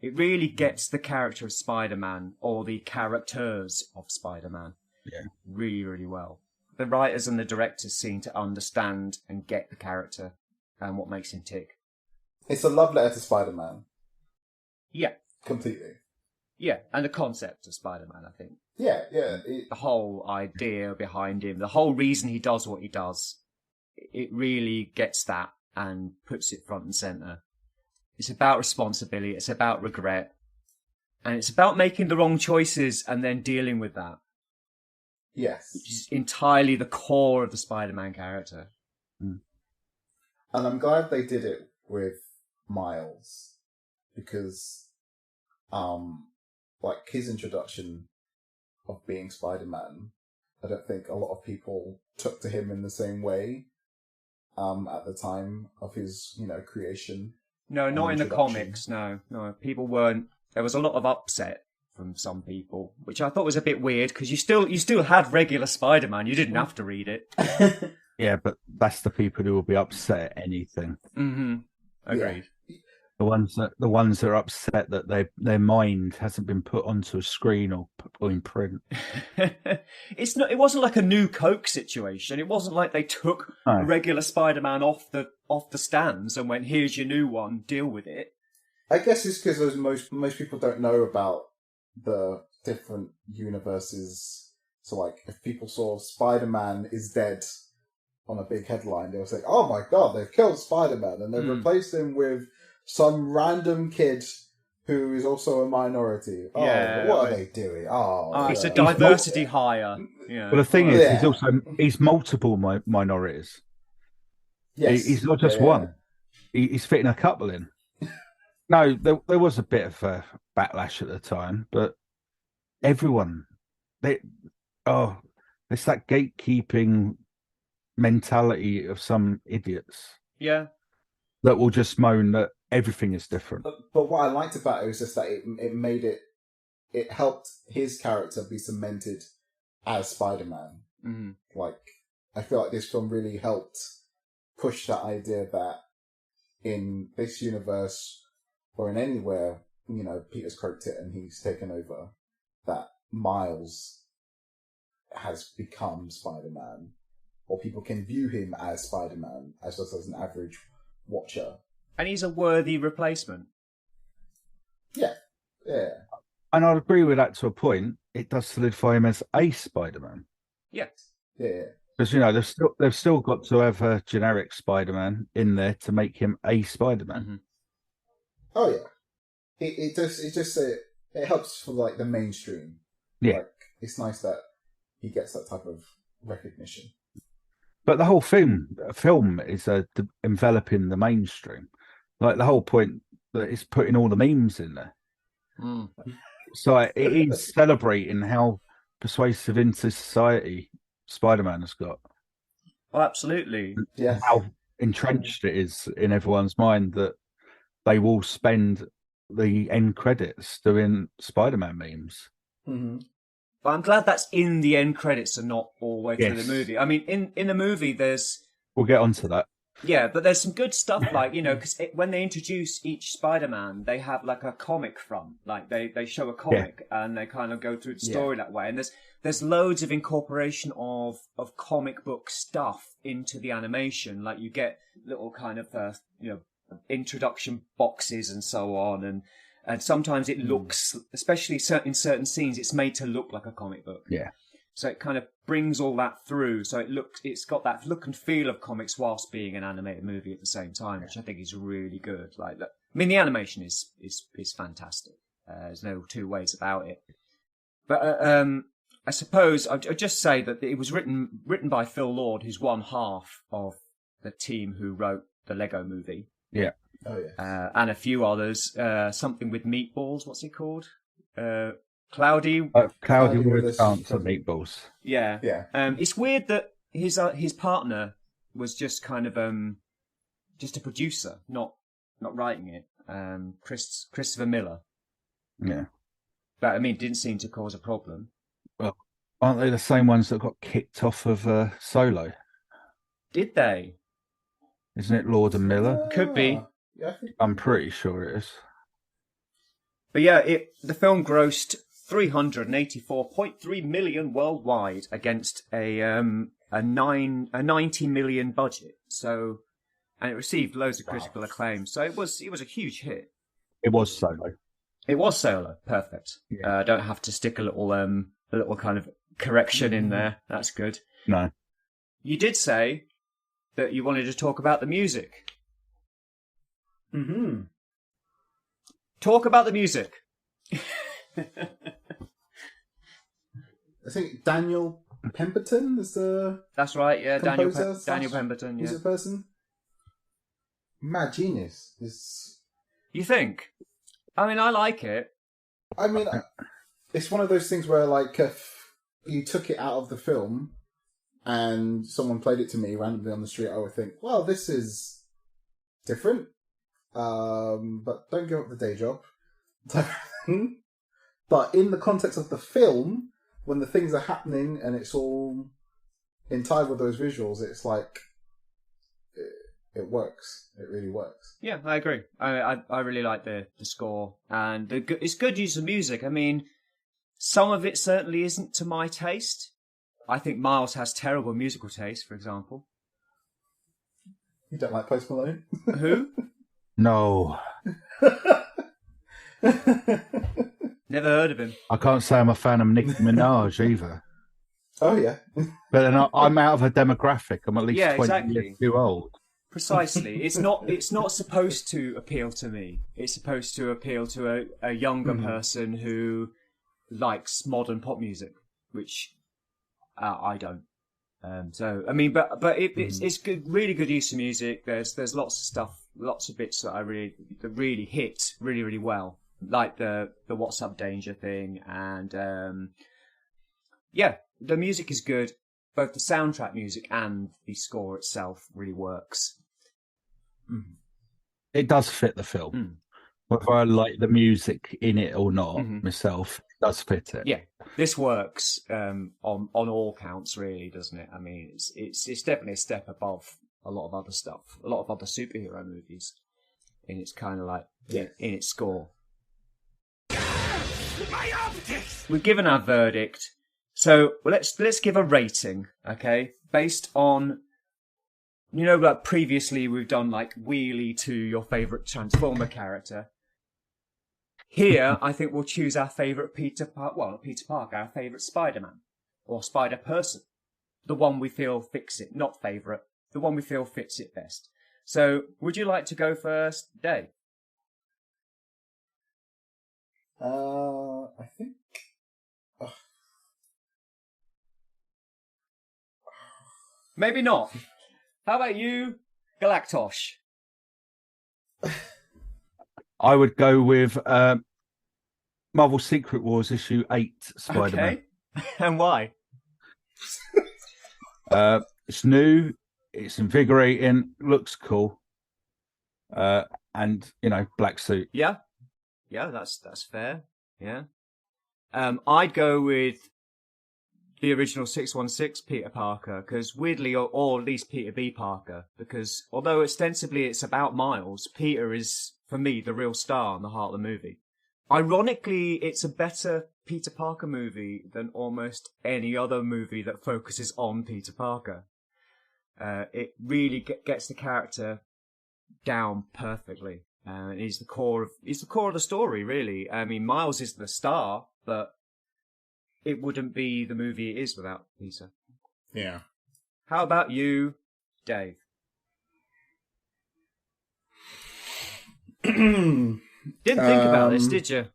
S1: It really gets the character of Spider-Man, or the characters of Spider-Man, really, really well. The writers and the directors seem to understand and get the character and what makes him tick.
S2: It's a love letter to Spider-Man.
S1: Yeah.
S2: Completely.
S1: Yeah, and the concept of Spider-Man, I think.
S2: Yeah.
S1: The whole idea behind him, the whole reason he does what he does, it really gets that and puts it front and centre. It's about responsibility, it's about regret, and it's about making the wrong choices and then dealing with that.
S2: Yes.
S1: Which is entirely the core of the Spider-Man character.
S2: And I'm glad they did it with Miles, because, like, his introduction of being Spider-Man, I don't think a lot of people took to him in the same way at the time of his, creation.
S1: No, not in the comics, no. People weren't... There was a lot of upset from some people, which I thought was a bit weird, because you still had regular Spider-Man. You didn't have to read it.
S3: Yeah, but that's the people who will be upset at anything.
S1: Mm-hmm. Agreed.
S2: Yeah.
S3: The ones that are upset that their mind hasn't been put onto a screen or in print.
S1: It's not. It wasn't like a new Coke situation. It wasn't like they took
S3: No.
S1: a regular Spider-Man off the stands and went, "Here's your new one. Deal with it."
S2: I guess it's because most people don't know about the different universes. So, like, if people saw Spider-Man is dead on a big headline, they would say, "Oh my god, they've killed Spider-Man," and they've replaced him with some random kid who is also a minority. Oh,
S1: Yeah,
S2: what are they doing? Oh,
S1: it's a diversity hire. Yeah.
S3: Well, the thing is, he's multiple minorities.
S2: Yes.
S3: He's not just one. He's fitting a couple in. No, there was a bit of a backlash at the time, but everyone, it's that gatekeeping mentality of some idiots.
S1: Yeah.
S3: That will just moan that everything is different.
S2: But what I liked about it was just that it helped his character be cemented as Spider-Man.
S1: Mm-hmm.
S2: Like, I feel like this film really helped push that idea that in this universe or in anywhere, Peter's croaked it and he's taken over, that Miles has become Spider-Man, or people can view him as Spider-Man as just as an average watcher.
S1: And he's a worthy replacement.
S2: Yeah.
S3: And I'd agree with that to a point. It does solidify him as a Spider-Man.
S1: Yeah.
S3: Because they've still got to have a generic Spider-Man in there to make him a Spider-Man.
S1: Mm-hmm.
S2: Oh yeah, it helps for like the mainstream.
S3: Yeah,
S2: like, it's nice that he gets that type of recognition.
S3: But the whole film is enveloping the mainstream. Like the whole point that it's putting all the memes in there.
S1: Mm.
S3: So it is celebrating how persuasive into society Spider-Man has got.
S1: Oh, absolutely.
S2: Yeah.
S3: How entrenched it is in everyone's mind that they will spend the end credits doing Spider-Man memes.
S2: Mm-hmm.
S1: But I'm glad that's in the end credits and not all the way through the movie. I mean, in the movie,
S3: We'll get onto that.
S1: Yeah, but there's some good stuff, like, because when they introduce each Spider-Man, they have like a comic front. Like, they show a comic and they kind of go through the story that way. And there's loads of incorporation of comic book stuff into the animation. Like, you get little kind of, introduction boxes and so on. And sometimes it looks, especially in certain scenes, it's made to look like a comic book.
S3: Yeah.
S1: So it kind of brings all that through. So it's got that look and feel of comics whilst being an animated movie at the same time, which I think is really good. Like, I mean, the animation is fantastic. There's no two ways about it. But I suppose I'd just say that it was written by Phil Lord, who's one half of the team who wrote the Lego Movie.
S3: Yeah.
S2: Oh yeah.
S1: And a few others. Something with meatballs. What's it called? Cloudy
S3: with a chance of meatballs.
S1: Yeah.
S2: Yeah.
S1: It's weird that his partner was just kind of just a producer, not writing it. Christopher Miller.
S3: Yeah.
S1: But I mean, it didn't seem to cause a problem.
S3: Well, aren't they the same ones that got kicked off of Solo?
S1: Did they?
S3: Isn't it Lord and Miller?
S1: Could be.
S2: Yeah,
S3: I'm pretty sure it is.
S1: But yeah, the film grossed $384.3 million worldwide against a 90 million budget. So, and it received loads of critical acclaim. So it was a huge hit.
S3: It was Solo.
S1: It was Solo. Perfect.
S3: Yeah.
S1: Don't have to stick a little kind of correction in there. That's good.
S3: No.
S1: You did say that you wanted to talk about the music.
S2: Mm-hmm.
S1: Talk about the music.
S2: I think Daniel Pemberton is the
S1: That's right, yeah. Daniel
S2: composer
S1: Pemberton, yeah.
S2: music person. Mad genius.
S1: You think? I mean, I like it.
S2: I mean, it's one of those things where, like, if you took it out of the film and someone played it to me randomly on the street, I would think, well, this is different. But don't give up the day job. But in the context of the film, when the things are happening and it's all in time with those visuals, it's like it works. It really works.
S1: Yeah, I agree. I really like the score, and it's good use of music. I mean, some of it certainly isn't to my taste. I think Miles has terrible musical taste, for example.
S2: You don't like Post Malone?
S1: Who?
S3: No.
S1: Never heard of him.
S3: I can't say I'm a fan of Nicki Minaj either.
S2: Oh, yeah.
S3: But then I'm out of a demographic. I'm at least 20
S1: exactly.
S3: years too old.
S1: Precisely. It's not supposed to appeal to me. It's supposed to appeal to a younger person who likes modern pop music, which I don't. So I mean, but it's good, really good use of music. There's lots of stuff, lots of bits that really hit really well, like the What's Up Danger thing, and the music is good. Both the soundtrack music and the score itself really works.
S3: It does fit the film. Whether I like the music in it or not, myself, it does fit it.
S1: Yeah, this works on all counts, really, doesn't it? I mean, it's definitely a step above a lot of other stuff, a lot of other superhero movies, in its kind of like in its score. My optics! We've given our verdict, so let's give a rating, okay, based on. You know, like previously we've done like Wheelie to your favourite Transformer character. Here, I think we'll choose our favourite Peter Parker, our favourite Spider-Man. Or Spider-Person. The one we feel fits it, not favourite. The one we feel fits it best. So, would you like to go first, Dave?
S2: I think...
S1: Maybe not. How about you, Galactosh?
S3: I would go with Marvel Secret Wars issue 8 Spider-Man.
S1: Okay. And why?
S3: It's new, it's invigorating, looks cool, and black suit.
S1: Yeah, that's fair. Yeah, I'd go with the original 616 Peter Parker, because weirdly, or at least Peter B. Parker, because although ostensibly it's about Miles, Peter is, for me, the real star and the heart of the movie. Ironically, it's a better Peter Parker movie than almost any other movie that focuses on Peter Parker. It really gets the character down perfectly. He's the core of the story, really. I mean, Miles is the star, but it wouldn't be the movie it is without Peter.
S2: Yeah.
S1: How about you, Dave?
S2: Didn't
S1: think about this, did you?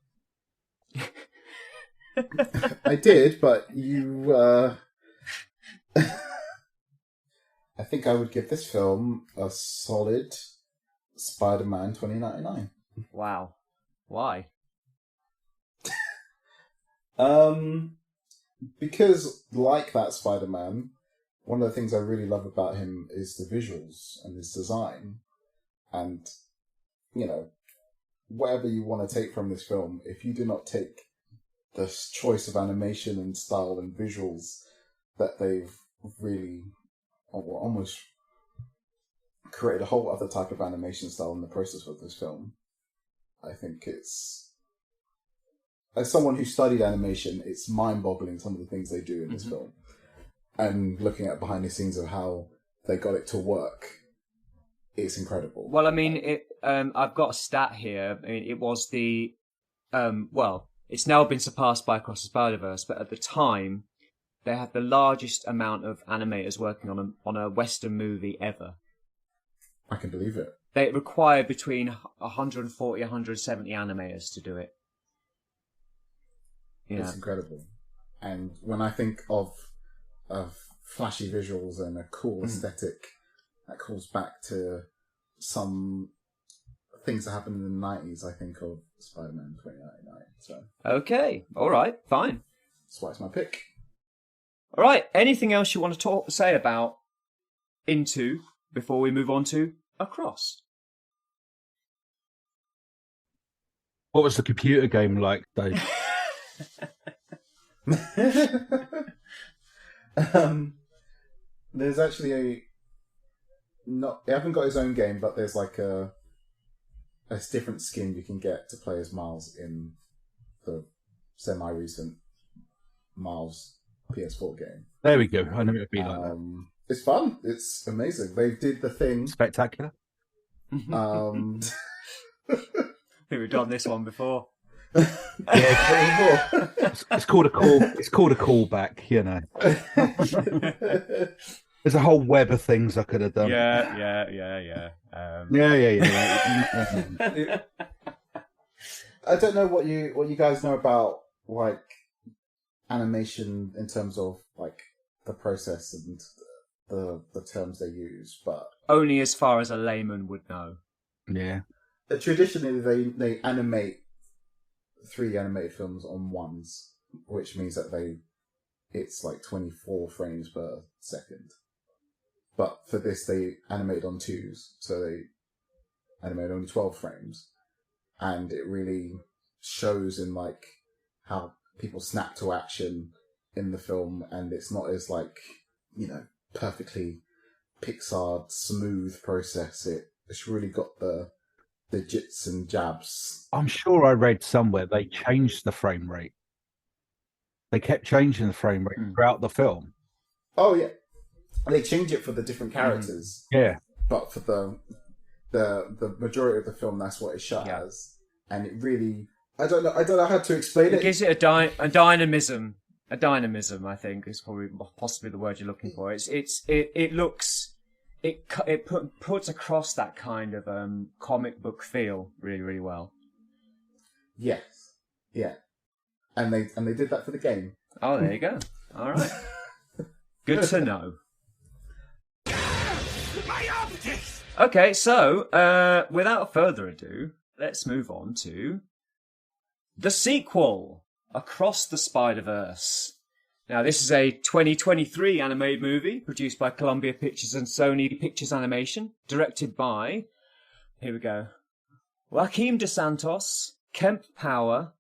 S2: I did, but you... I think I would give this film a solid Spider-Man 2099.
S1: Wow. Why?
S2: Because, like that Spider-Man, one of the things I really love about him is the visuals and his design. And, whatever you want to take from this film, if you do not take the choice of animation and style and visuals that they've really almost created a whole other type of animation style in the process of this film, I think it's... As someone who studied animation, it's mind-boggling some of the things they do in this film. And looking at behind the scenes of how they got it to work, it's incredible.
S1: Well, I mean, I've got a stat here. I mean, it was the... it's now been surpassed by Across the Spider-Verse, but at the time, they had the largest amount of animators working on a Western movie ever.
S2: I can believe it.
S1: They required between 140 and 170 animators to do it. Yeah.
S2: It's incredible. And when I think of flashy visuals and a cool aesthetic, that calls back to some things that happened in the 90s, I think of Spider-Man 2099. So.
S1: Okay, all right, fine.
S2: That's why it's my pick.
S1: All right, anything else you want to say about Into before we move on to Across?
S3: What was the computer game like, Dave?
S2: There's actually not. They haven't got his own game, but there's like a different skin you can get to play as Miles in the semi-recent Miles PS4 game.
S3: There we go. I know it'd be like that.
S2: It's fun. It's amazing. They did the thing.
S3: Spectacular.
S2: I
S1: think we've done this one before.
S3: Yeah, it's called a call. It's called a callback. You know, there's a whole web of things I could have done.
S1: Yeah.
S2: I don't know what you guys know about like animation in terms of like the process and the terms they use, but
S1: only as far as a layman would know.
S3: Yeah.
S2: Traditionally, they animate 3 animated films on ones, which means that it's like 24 frames per second. But for this, they animate on 2s, so they animate only 12 frames, and it really shows in like how people snap to action in the film, and it's not as like, you know, perfectly Pixar smooth process. It's really got the jits and jabs.
S3: I'm sure I read somewhere they changed the frame rate. They kept changing the frame rate throughout the film.
S2: Oh yeah, they change it for the different characters.
S3: Yeah,
S2: but for the majority of the film, that's what it's shot as, and it really, I don't know how to explain it.
S1: It gives it a dynamism. A dynamism, I think, is probably possibly the word you're looking for. It puts across that kind of comic book feel really, really well.
S2: Yes, yeah, and they did that for the game.
S1: Oh, there you go. All right, good to know. Okay, so without further ado, let's move on to the sequel, Across the Spider-Verse. Now, this is a 2023 animated movie produced by Columbia Pictures and Sony Pictures Animation, directed by, here we go, Joaquim dos Santos, Kemp Power,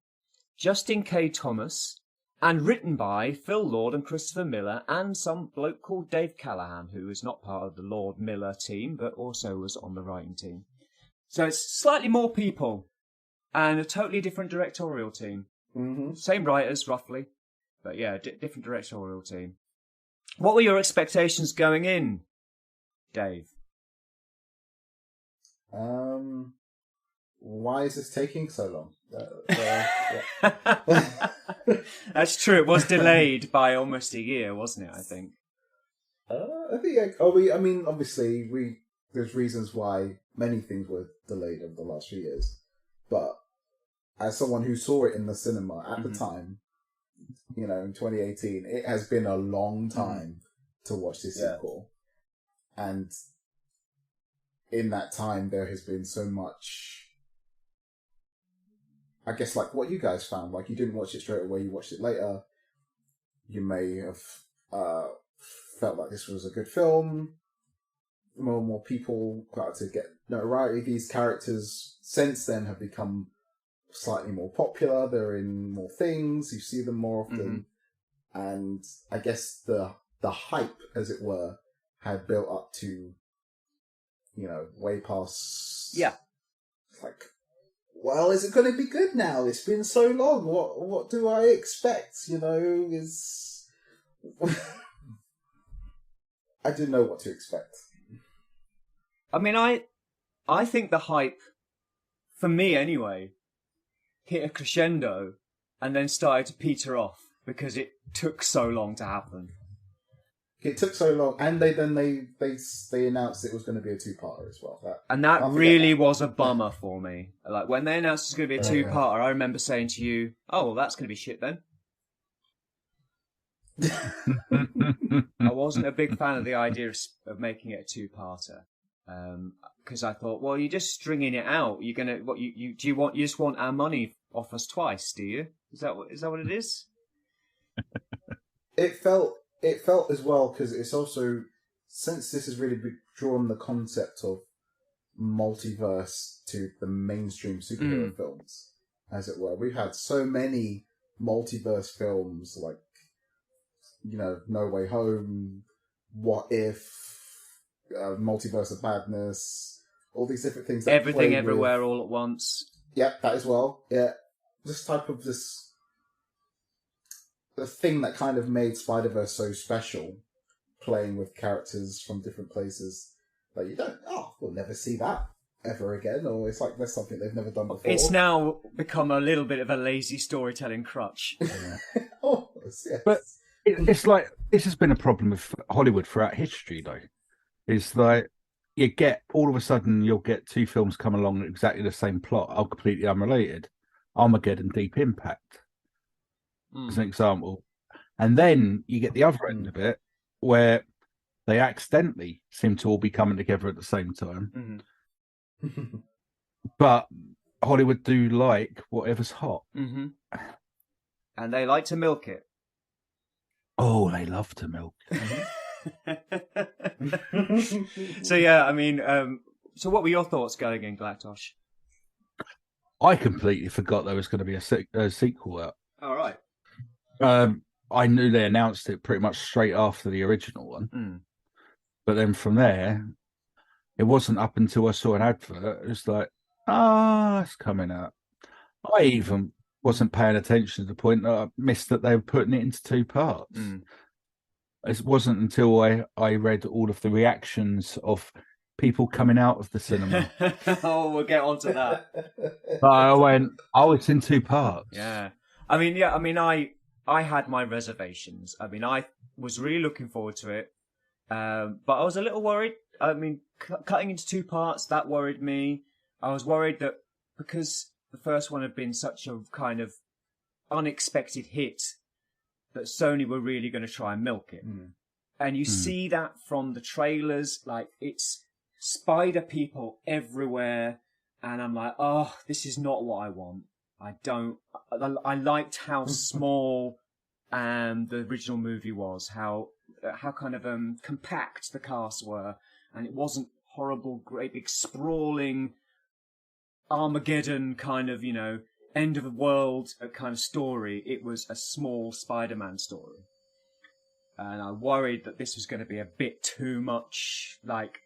S1: Justin K. Thomas, and written by Phil Lord and Christopher Miller and some bloke called Dave Callahan, who is not part of the Lord Miller team, but also was on the writing team. So it's slightly more people and a totally different directorial team.
S2: Mm-hmm.
S1: Same writers, roughly. But yeah, different directorial team. What were your expectations going in, Dave?
S2: Why is this taking so long?
S1: That's true. It was delayed by almost a year, wasn't it? I think.
S2: I think. I mean, obviously, there's reasons why many things were delayed over the last few years, but as someone who saw it in the cinema at the time, you know, in 2018, it has been a long time to watch this sequel. And in that time, there has been so much, I guess, like what you guys found. Like, you didn't watch it straight away, you watched it later. You may have felt like this was a good film. More and more people got to get notoriety. These characters, since then, have become slightly more popular. They're in more things. You see them more often, and I guess the hype, as it were, had built up to, you know, way past.
S1: Yeah.
S2: Like, well, is it going to be good now? It's been so long. What do I expect? You know, I didn't know what to expect.
S1: I mean, I think the hype, for me anyway, hit a crescendo and then started to peter off because it took so long to happen.
S2: It took so long, and they announced it was going to be a 2-parter as well.
S1: That really was a bummer for me. Like, when they announced it was going to be a 2-parter, I remember saying to you, "Oh, well, that's going to be shit then." I wasn't a big fan of the idea of making it a 2-parter. Because I thought, well, you're just stringing it out. You're gonna you just want our money off us twice, do you? Is that what it is?
S2: It felt as well, because it's also, since this has really drawn the concept of multiverse to the mainstream superhero films, as it were. We've had so many multiverse films, like, you know, No Way Home, What If, Multiverse of Madness, all these different things.
S1: Everything Everywhere All at Once.
S2: Yeah, that as well. Yeah, this type of the thing that kind of made Spider-Verse so special, playing with characters from different places that we'll never see that ever again, or it's like there's something they've never done before.
S1: It's now become a little bit of a lazy storytelling crutch.
S2: Yes.
S3: But it's like, this has been a problem with Hollywood throughout history, though. It's like, you get, all of a sudden, you'll get two films come along with exactly the same plot, are completely unrelated. Armageddon, Deep Impact, as an example. And then you get the other end of it, where they accidentally seem to all be coming together at the same time. But Hollywood do like whatever's hot.
S1: And they like to milk it.
S3: Oh, they love to milk.
S1: So, yeah, I mean, so what were your thoughts going in, Galactosh?
S3: I completely forgot there was going to be a sequel out.
S1: All right.
S3: I knew they announced it pretty much straight after the original one. But then from there, it wasn't up until I saw an advert. It was like, it's coming out. I even wasn't paying attention to the point that I missed that they were putting it into 2 parts. It wasn't until I read all of the reactions of people coming out of the cinema.
S1: We'll get onto that.
S3: I went, it's in 2 parts.
S1: Yeah. I had my reservations. I mean, I was really looking forward to it. But I was a little worried. I mean, cutting into 2 parts, that worried me. I was worried that because the first one had been such a kind of unexpected hit, that Sony were really going to try and milk it. And you see that from the trailers, like, it's spider people everywhere. And I'm like, this is not what I want. I liked how small the original movie was, how kind of compact the cast were, and it wasn't horrible, great big sprawling Armageddon kind of, end of the world kind of story. It was a small Spider-Man story, and I worried that this was going to be a bit too much, like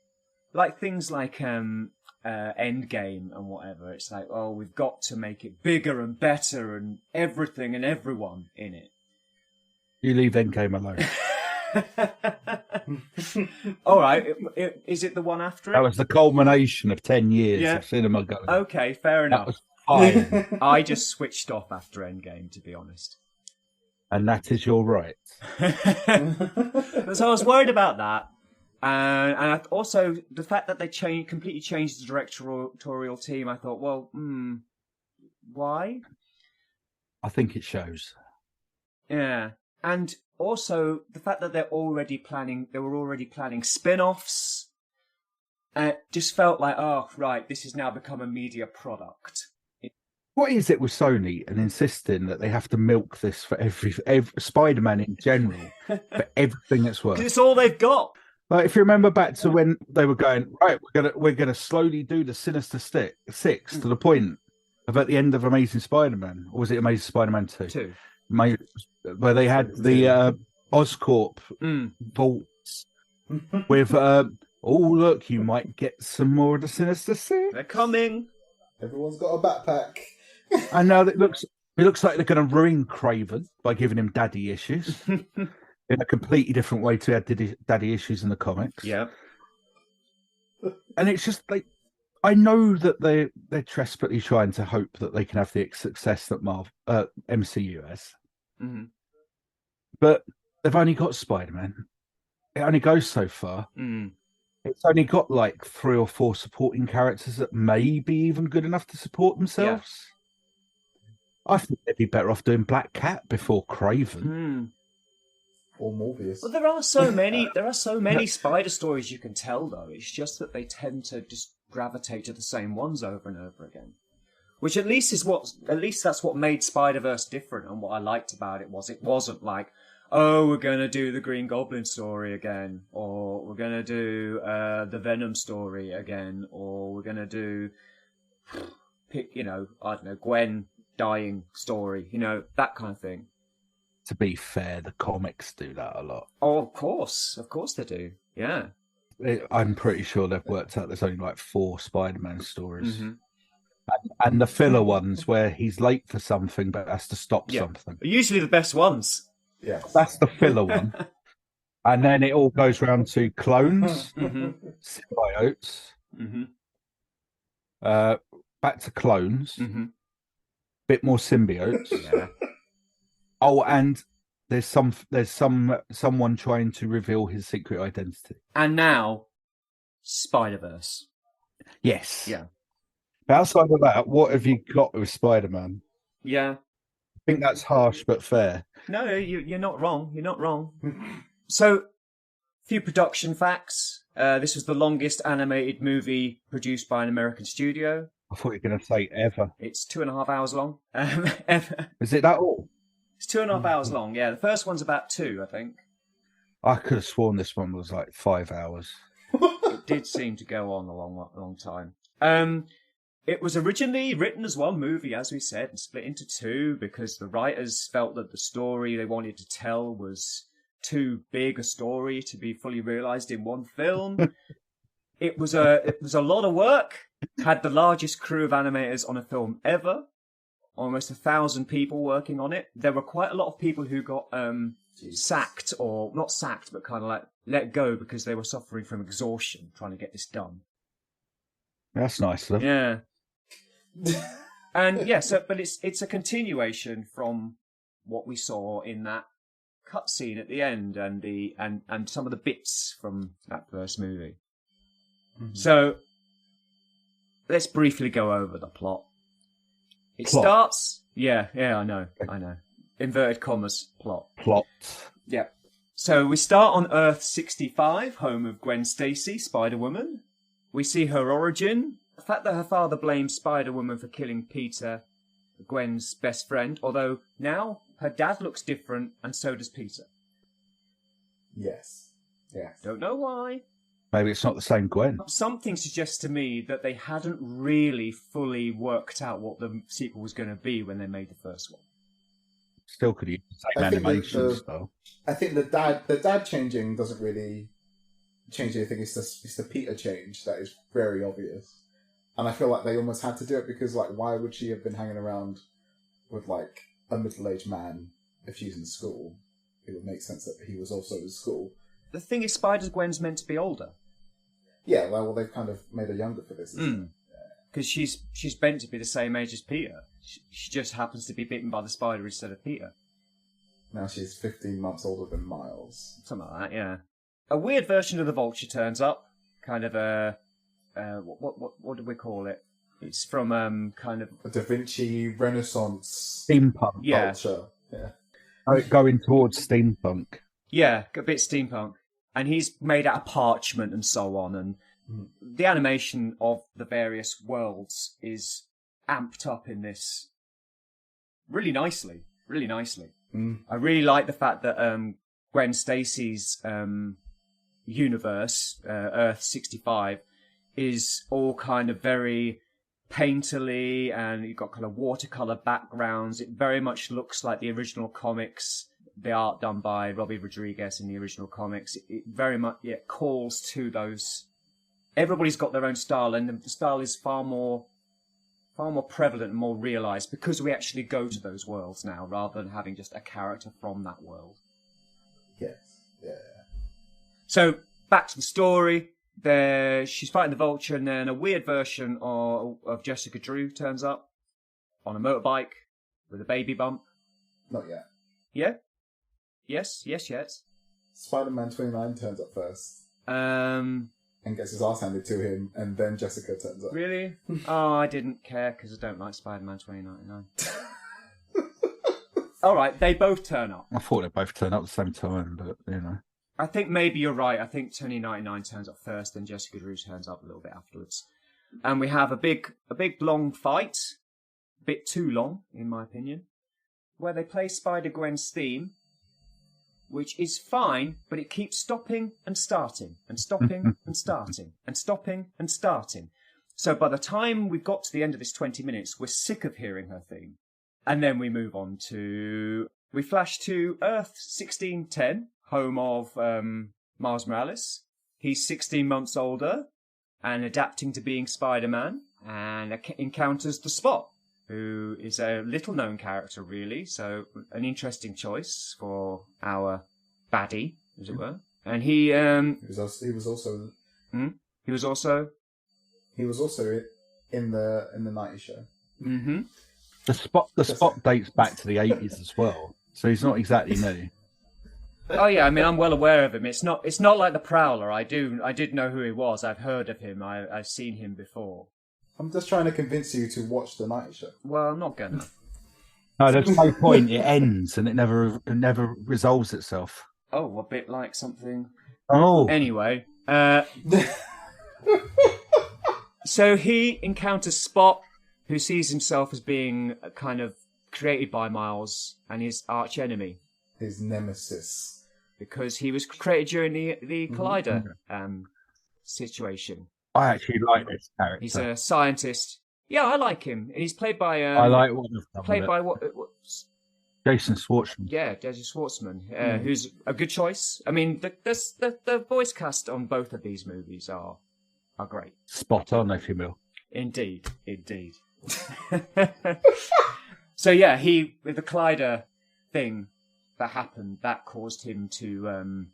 S1: things like Endgame and whatever. It's like, we've got to make it bigger and better and everything and everyone in it.
S3: You leave Endgame alone.
S1: All right. Is it the one after it?
S3: That was the culmination of 10 years of cinema going.
S1: Okay, fair enough.
S3: That was fine.
S1: I just switched off after Endgame, to be honest.
S3: And that is your right.
S1: So I was worried about that. And also the fact that they completely changed the directorial team, I thought, well, why?
S3: I think it shows.
S1: Yeah. And also the fact that they were already planning spin-offs. It just felt like, this has now become a media product.
S3: What is it with Sony and insisting that they have to milk this for every Spider-Man in general, for everything that's worth?
S1: Because it's all they've got.
S3: Like, if you remember back to when they were going, right, we're gonna slowly do the Sinister Six to the point of at the end of Amazing Spider-Man, or was it Amazing Spider-Man 2?
S1: 2.
S3: Where they had the Oscorp vaults with, look, you might get some more of the Sinister Six.
S1: They're coming.
S2: Everyone's got a backpack.
S3: And now it looks like they're going to ruin Craven by giving him daddy issues. In a completely different way to he had daddy issues in the comics.
S1: Yeah.
S3: And it's just like, I know that they're desperately trying to hope that they can have the success that MCU has. But they've only got Spider-Man. It only goes so far. It's only got like 3 or 4 supporting characters that may be even good enough to support themselves. Yeah. I think they'd be better off doing Black Cat before Craven.
S2: Or Morbius.
S1: Well, there are so many Spider stories you can tell, though. It's just that they tend to just gravitate to the same ones over and over again. Which at least that's what made Spider-Verse different, and what I liked about it wasn't like, we're gonna do the Green Goblin story again, or we're gonna do the Venom story again, or we're gonna do, Gwen dying story, that kind of thing.
S3: To be fair, the comics do that a lot.
S1: Oh, of course they do. Yeah.
S3: I'm pretty sure they've worked out there's only like 4 Spider-Man stories.
S1: Mm-hmm.
S3: And the filler ones where he's late for something but has to stop
S1: Yeah.
S3: something.
S1: Usually the best ones.
S2: Yes.
S3: That's the filler one. And then it all goes round to clones,
S1: Mm-hmm.
S3: symbiotes,
S1: Mm-hmm.
S3: back to clones,
S1: Mm-hmm.
S3: bit more symbiotes.
S1: Yeah.
S3: Oh, and there's someone trying to reveal his secret identity.
S1: And now, Spider-Verse.
S3: Yes.
S1: Yeah.
S3: But outside of that, what have you got with Spider-Man?
S1: Yeah.
S3: I think that's harsh but fair.
S1: No, you're not wrong. You're not wrong. So, few production facts. This was the longest animated movie produced by an American studio.
S3: I thought you were going to say ever.
S1: It's 2.5 hours long.
S3: Is it that all?
S1: It's 2.5 hours long, yeah. The first one's about 2, I think.
S3: I could have sworn this one was like 5 hours.
S1: It did seem to go on a long time. It was originally written as one movie, as we said, and split into 2 because the writers felt that the story they wanted to tell was too big a story to be fully realised in one film. It was a lot of work. Had the largest crew of animators on a film ever. Almost 1,000 people working on it. There were quite a lot of people who got sacked, or not sacked, but kind of like let go because they were suffering from exhaustion trying to get this done.
S3: That's nice of them.
S1: Yeah. And yeah, but it's a continuation from what we saw in that cutscene at the end and some of the bits from that first movie. Mm-hmm. So let's briefly go over the plot. It starts... Yeah, I know. Inverted commas, plot. Yeah. So we start on Earth 65, home of Gwen Stacy, Spider-Woman. We see her origin, the fact that her father blames Spider-Woman for killing Peter, Gwen's best friend, although now her dad looks different and so does Peter.
S2: Yes.
S1: Don't know why.
S3: Maybe it's not the same Gwen.
S1: Something suggests to me that they hadn't really fully worked out what the sequel was going to be when they made the first one.
S3: Still could use the same animation style.
S2: I think the dad changing doesn't really change anything. It's the Peter change that is very obvious. And I feel like they almost had to do it because, like, why would she have been hanging around with, like, a middle-aged man if she's in school? It would make sense that he was also in school.
S1: The thing is, Spider-Gwen's meant to be older.
S2: Yeah, well, they've kind of made her younger for this, isn't it?
S1: Because she's meant to be the same age as Peter. She just happens to be bitten by the spider instead of Peter.
S2: Now she's 15 months older than Miles.
S1: Something like that, yeah. A weird version of the Vulture turns up. Kind of a... what do we call it? It's from kind of...
S2: A Da Vinci Renaissance...
S3: Steampunk.
S2: Vulture. Yeah.
S3: Going towards steampunk.
S1: Yeah, a bit steampunk. And he's made out of parchment and so on. And the animation of the various worlds is amped up in this really nicely. Really nicely. I really like the fact that Gwen Stacy's universe, Earth 65, is all kind of very painterly, and you've got kind of watercolour backgrounds. It very much looks like the original comics. The art done by Robbie Rodriguez in the original comics. It very much calls to those. Everybody's got their own style, and the style is far more prevalent and more realised because we actually go to those worlds now rather than having just a character from that world.
S2: Yes. Yeah.
S1: So back to the story. She's fighting the Vulture, and then a weird version of Jessica Drew turns up on a motorbike with a baby bump.
S2: Not yet.
S1: Yeah. Yes.
S2: Spider-Man 29 turns up first. And gets his ass handed to him, and then Jessica turns up.
S1: Really? Oh, I didn't care because I don't like Spider-Man 2099. All right, they both turn up.
S3: I thought they both turned up at the same time, but, you know.
S1: I think maybe you're right. I think 2099 turns up first, and Jessica Drew turns up a little bit afterwards. And we have a big long fight. A bit too long, in my opinion. Where they play Spider-Gwen's theme, which is fine, but it keeps stopping and starting, and stopping and starting, and stopping and starting. So by the time we've got to the end of this 20 minutes, we're sick of hearing her theme. And then we move on to... We flash to Earth 1610, home of Miles Morales. he's 16 months older and adapting to being Spider-Man, and encounters the Spot, who is a little-known character, really, so an interesting choice for our baddie, as it were. And he
S2: He was also in the 90s show.
S1: Mm-hmm.
S3: The Spot dates back to the 80s as well, so he's not exactly new.
S1: Oh yeah, I mean, I'm well aware of him. It's not like the Prowler. I did know who he was. I've heard of him. I've seen him before.
S2: I'm just trying to convince you to watch the 90s show.
S1: Well, I'm not gonna.
S3: No, there's no point. It ends and it never resolves itself.
S1: Oh, a bit like something.
S3: Oh.
S1: Anyway, so he encounters Spot, who sees himself as being kind of created by Miles and his arch enemy.
S2: His nemesis.
S1: Because he was created during the Collider situation.
S3: I actually like this character.
S1: He's a scientist. Yeah, I like him. And he's played by...
S3: I like one of them.
S1: Played by what?
S3: Jason Schwartzman.
S1: Yeah, Jason Schwartzman, who's a good choice. I mean, the voice cast on both of these movies are great.
S3: Spot on, if you will. Indeed.
S1: So yeah, with the Collider thing that happened, that caused him to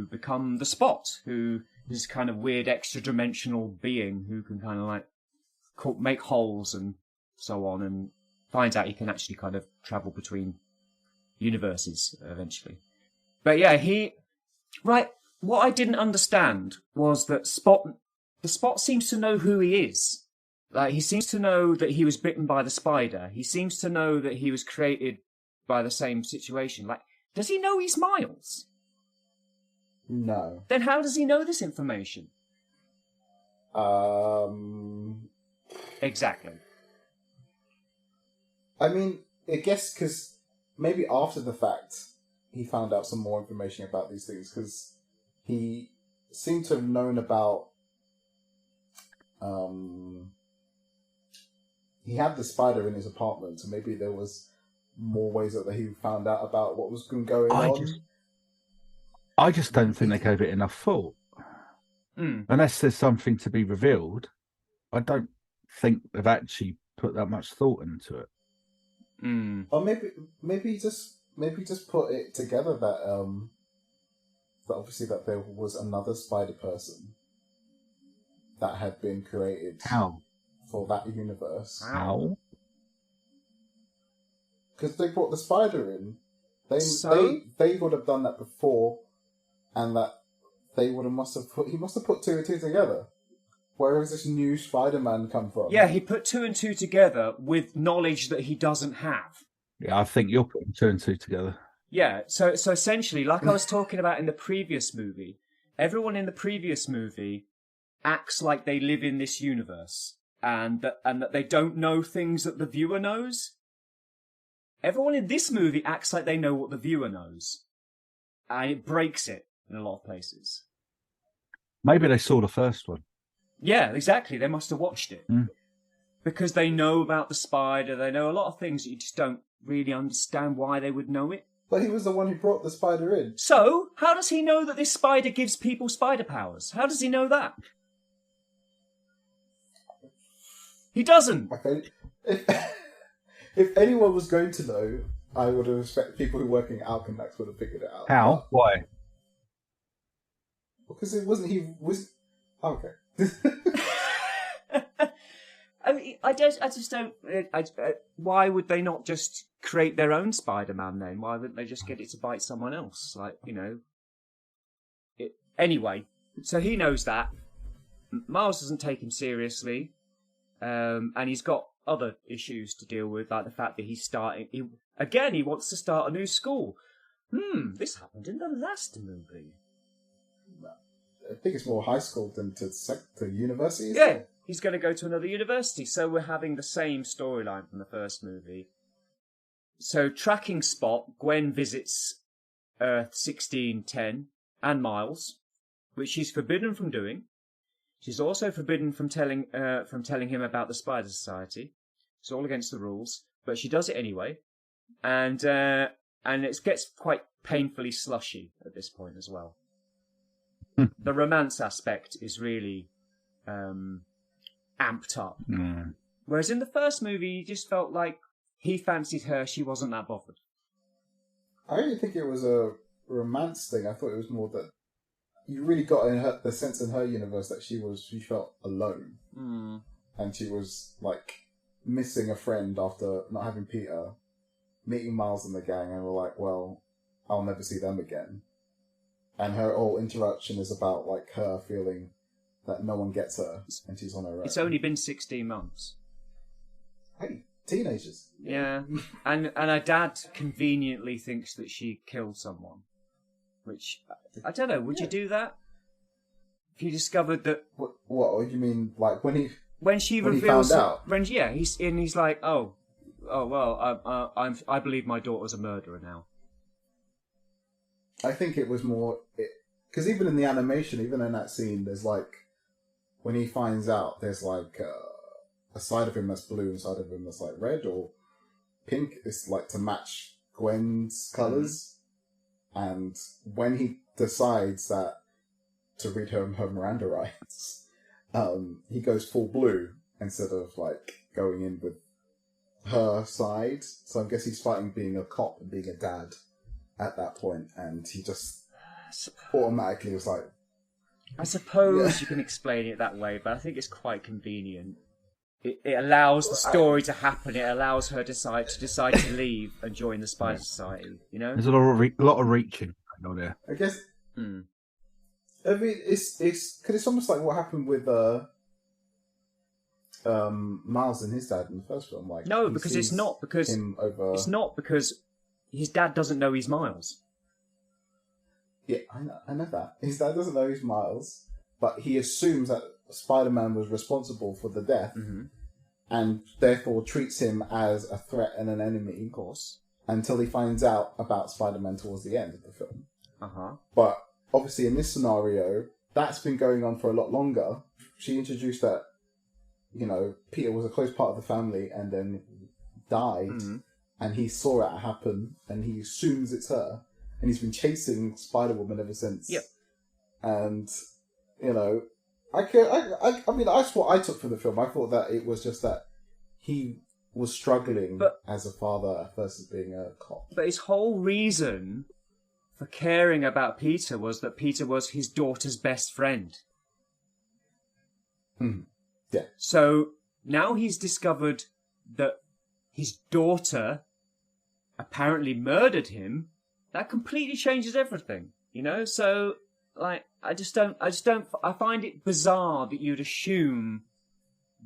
S1: become the Spot, who is this kind of weird extra-dimensional being who can kind of like make holes and so on, and finds out he can actually kind of travel between universes eventually. But yeah, what I didn't understand was that the Spot seems to know who he is. Like, he seems to know that he was bitten by the spider. He seems to know that he was created by the same situation. Like, does he know he's Miles?
S2: No.
S1: Then how does he know this information? Exactly.
S2: I mean, I guess because maybe after the fact he found out some more information about these things, because he seemed to have known about... he had the spider in his apartment, so maybe there was more ways that he found out about what was going on.
S3: I just don't think they gave it enough thought. Unless there's something to be revealed, I don't think they've actually put that much thought into it.
S2: Or maybe just put it together that obviously that there was another spider person that had been created.
S3: How?
S2: For that universe.
S3: How?
S2: Because they brought the spider in. They would have done that before, and that he must have put two and two together. Where has this new Spider-Man come from?
S1: Yeah, he put two and two together with knowledge that he doesn't have.
S3: Yeah, I think you're putting two and two together.
S1: Yeah, so essentially, like I was talking about in the previous movie, everyone in the previous movie acts like they live in this universe, and that they don't know things that the viewer knows. Everyone in this movie acts like they know what the viewer knows, and it breaks it in a lot of places.
S3: Maybe they saw the first one.
S1: Yeah, exactly. They must have watched it. Because they know about the spider, they know a lot of things that you just don't really understand why they would know it.
S2: But he was the one who brought the spider in.
S1: So, how does he know that this spider gives people spider powers? How does he know that? He doesn't.
S2: Okay. If anyone was going to know, I would have expected people who working at Alchemax would have figured it out.
S3: How? Why?
S2: Because it wasn't. He was. Okay.
S1: I mean, I just don't. Why would they not just create their own Spider-Man then? Why wouldn't they just get it to bite someone else? Like, you know. Anyway, so he knows that. Miles doesn't take him seriously. And he's got other issues to deal with, like the fact that he's starting... He wants to start a new school. This happened in the last movie.
S2: I think it's more high school than to university.
S1: Yeah, he's going to go to another university. So we're having the same storyline from the first movie. So tracking Spot, Gwen visits Earth 1610 and Miles, which she's forbidden from doing. She's also forbidden from telling him about the Spider Society. It's all against the rules, but she does it anyway, and it gets quite painfully slushy at this point as well. the romance aspect is really amped up.
S3: Mm.
S1: Whereas in the first movie, you just felt like he fancied her, she wasn't that bothered.
S2: I didn't think it was a romance thing. I thought it was more that you really got the sense in her universe that she felt alone.
S1: Mm.
S2: And she was, like, missing a friend after not having Peter, meeting Miles and the gang, and we're like, well, I'll never see them again. And her whole interaction is about, like, her feeling that no one gets her, and she's on her own.
S1: It's only been 16 months.
S2: Hey, teenagers.
S1: Yeah. And her dad conveniently thinks that she killed someone. Which, I don't know, would you do that? If you discovered that...
S2: What do you mean, like, when
S1: she
S2: when
S1: reveals...
S2: he found out?
S1: He's like, oh, well, I believe my daughter's a murderer now.
S2: I think it was more... Because even in the animation, even in that scene, there's like... When he finds out, there's like a side of him that's blue and a side of him that's like red or pink. It's like to match Gwen's colours. Mm-hmm. And when he decides that to read her Miranda rights, he goes full blue instead of like going in with her side. So I guess he's fighting being a cop and being a dad at that point, and he just automatically was like...
S1: I suppose you can explain it that way, but I think it's quite convenient. It allows the story to happen. It allows her to decide to leave and join the Spider Society. You know,
S3: there's a lot of reaching going on there.
S2: I guess. I mean, it's because it's almost like what happened with Miles and his dad in the first film. Like,
S1: no, because it's not because his dad doesn't know he's Miles.
S2: Yeah, I know that. His dad doesn't know he's Miles, but he assumes that Spider-Man was responsible for the death,
S1: mm-hmm.
S2: and therefore treats him as a threat and an enemy,
S1: of course,
S2: until he finds out about Spider-Man towards the end of the film.
S1: Uh-huh.
S2: But obviously in this scenario, that's been going on for a lot longer. She introduced that, you know, Peter was a close part of the family and then died, mm-hmm. and he saw it happen, and he assumes it's her. And he's been chasing Spider-Woman ever since.
S1: Yep.
S2: And, you know, I mean, that's what I took from the film. I thought that it was just that he was struggling as a father versus being a cop.
S1: But his whole reason for caring about Peter was that Peter was his daughter's best friend.
S2: Yeah.
S1: So now he's discovered that his daughter apparently murdered him. That completely changes everything, you know? So, like, I find it bizarre that you'd assume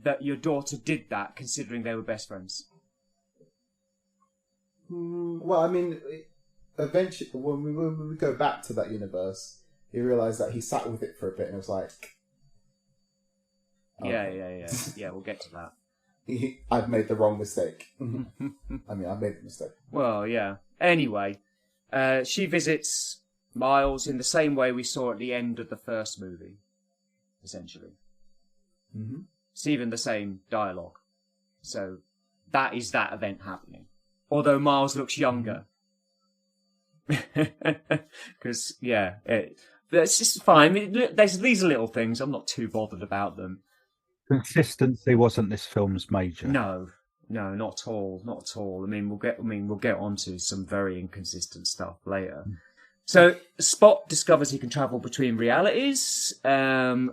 S1: that your daughter did that, considering they were best friends.
S2: Well, I mean, eventually, when we go back to that universe, you realise that he sat with it for a bit and was like...
S1: Yeah, we'll get to that.
S2: I've made the wrong mistake. I mean, I've made the mistake.
S1: Well, yeah. Anyway... she visits Miles in the same way we saw at the end of the first movie, essentially.
S2: Mm-hmm.
S1: It's even the same dialogue. So that is that event happening. Although Miles looks younger. Because, it's just fine. There's these little things. I'm not too bothered about them.
S3: Consistency wasn't this film's major.
S1: No, not at all. Not at all. I mean, we'll get onto some very inconsistent stuff later. So Spot discovers he can travel between realities, and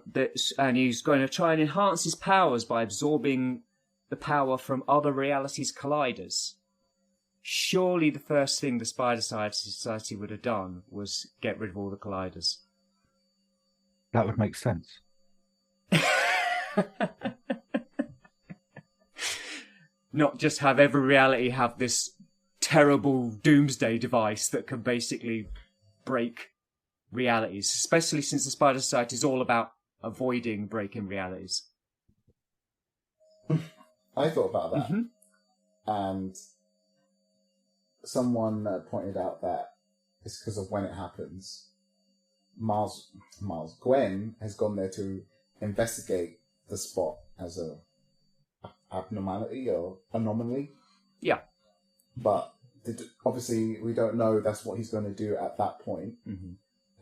S1: he's going to try and enhance his powers by absorbing the power from other realities' colliders. Surely the first thing the Spider Society would have done was get rid of all the colliders.
S3: That would make sense.
S1: Not just have every reality have this terrible doomsday device that can basically break realities, especially since the Spider Society is all about avoiding breaking realities.
S2: I thought about that,
S1: mm-hmm.
S2: and someone pointed out that it's because of when it happens. Gwen has gone there to investigate the Spot as a abnormality or anomaly.
S1: Yeah.
S2: But obviously we don't know that's what he's going to do at that point.
S1: Mm-hmm.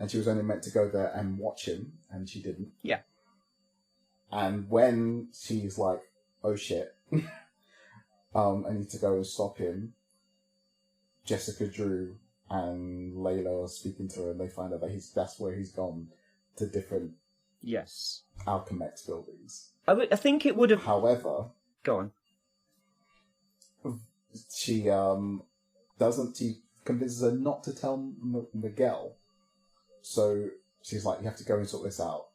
S2: and she was only meant to go there and watch him, and she didn't.
S1: Yeah.
S2: And when she's like, oh shit, I need to go and stop him, Jessica Drew and Layla are speaking to her, and they find out that that's where he's gone to different Alchemex buildings.
S1: I think it would have...
S2: However...
S1: Go on.
S2: She convinces her not to tell Miguel. So she's like, you have to go and sort this out.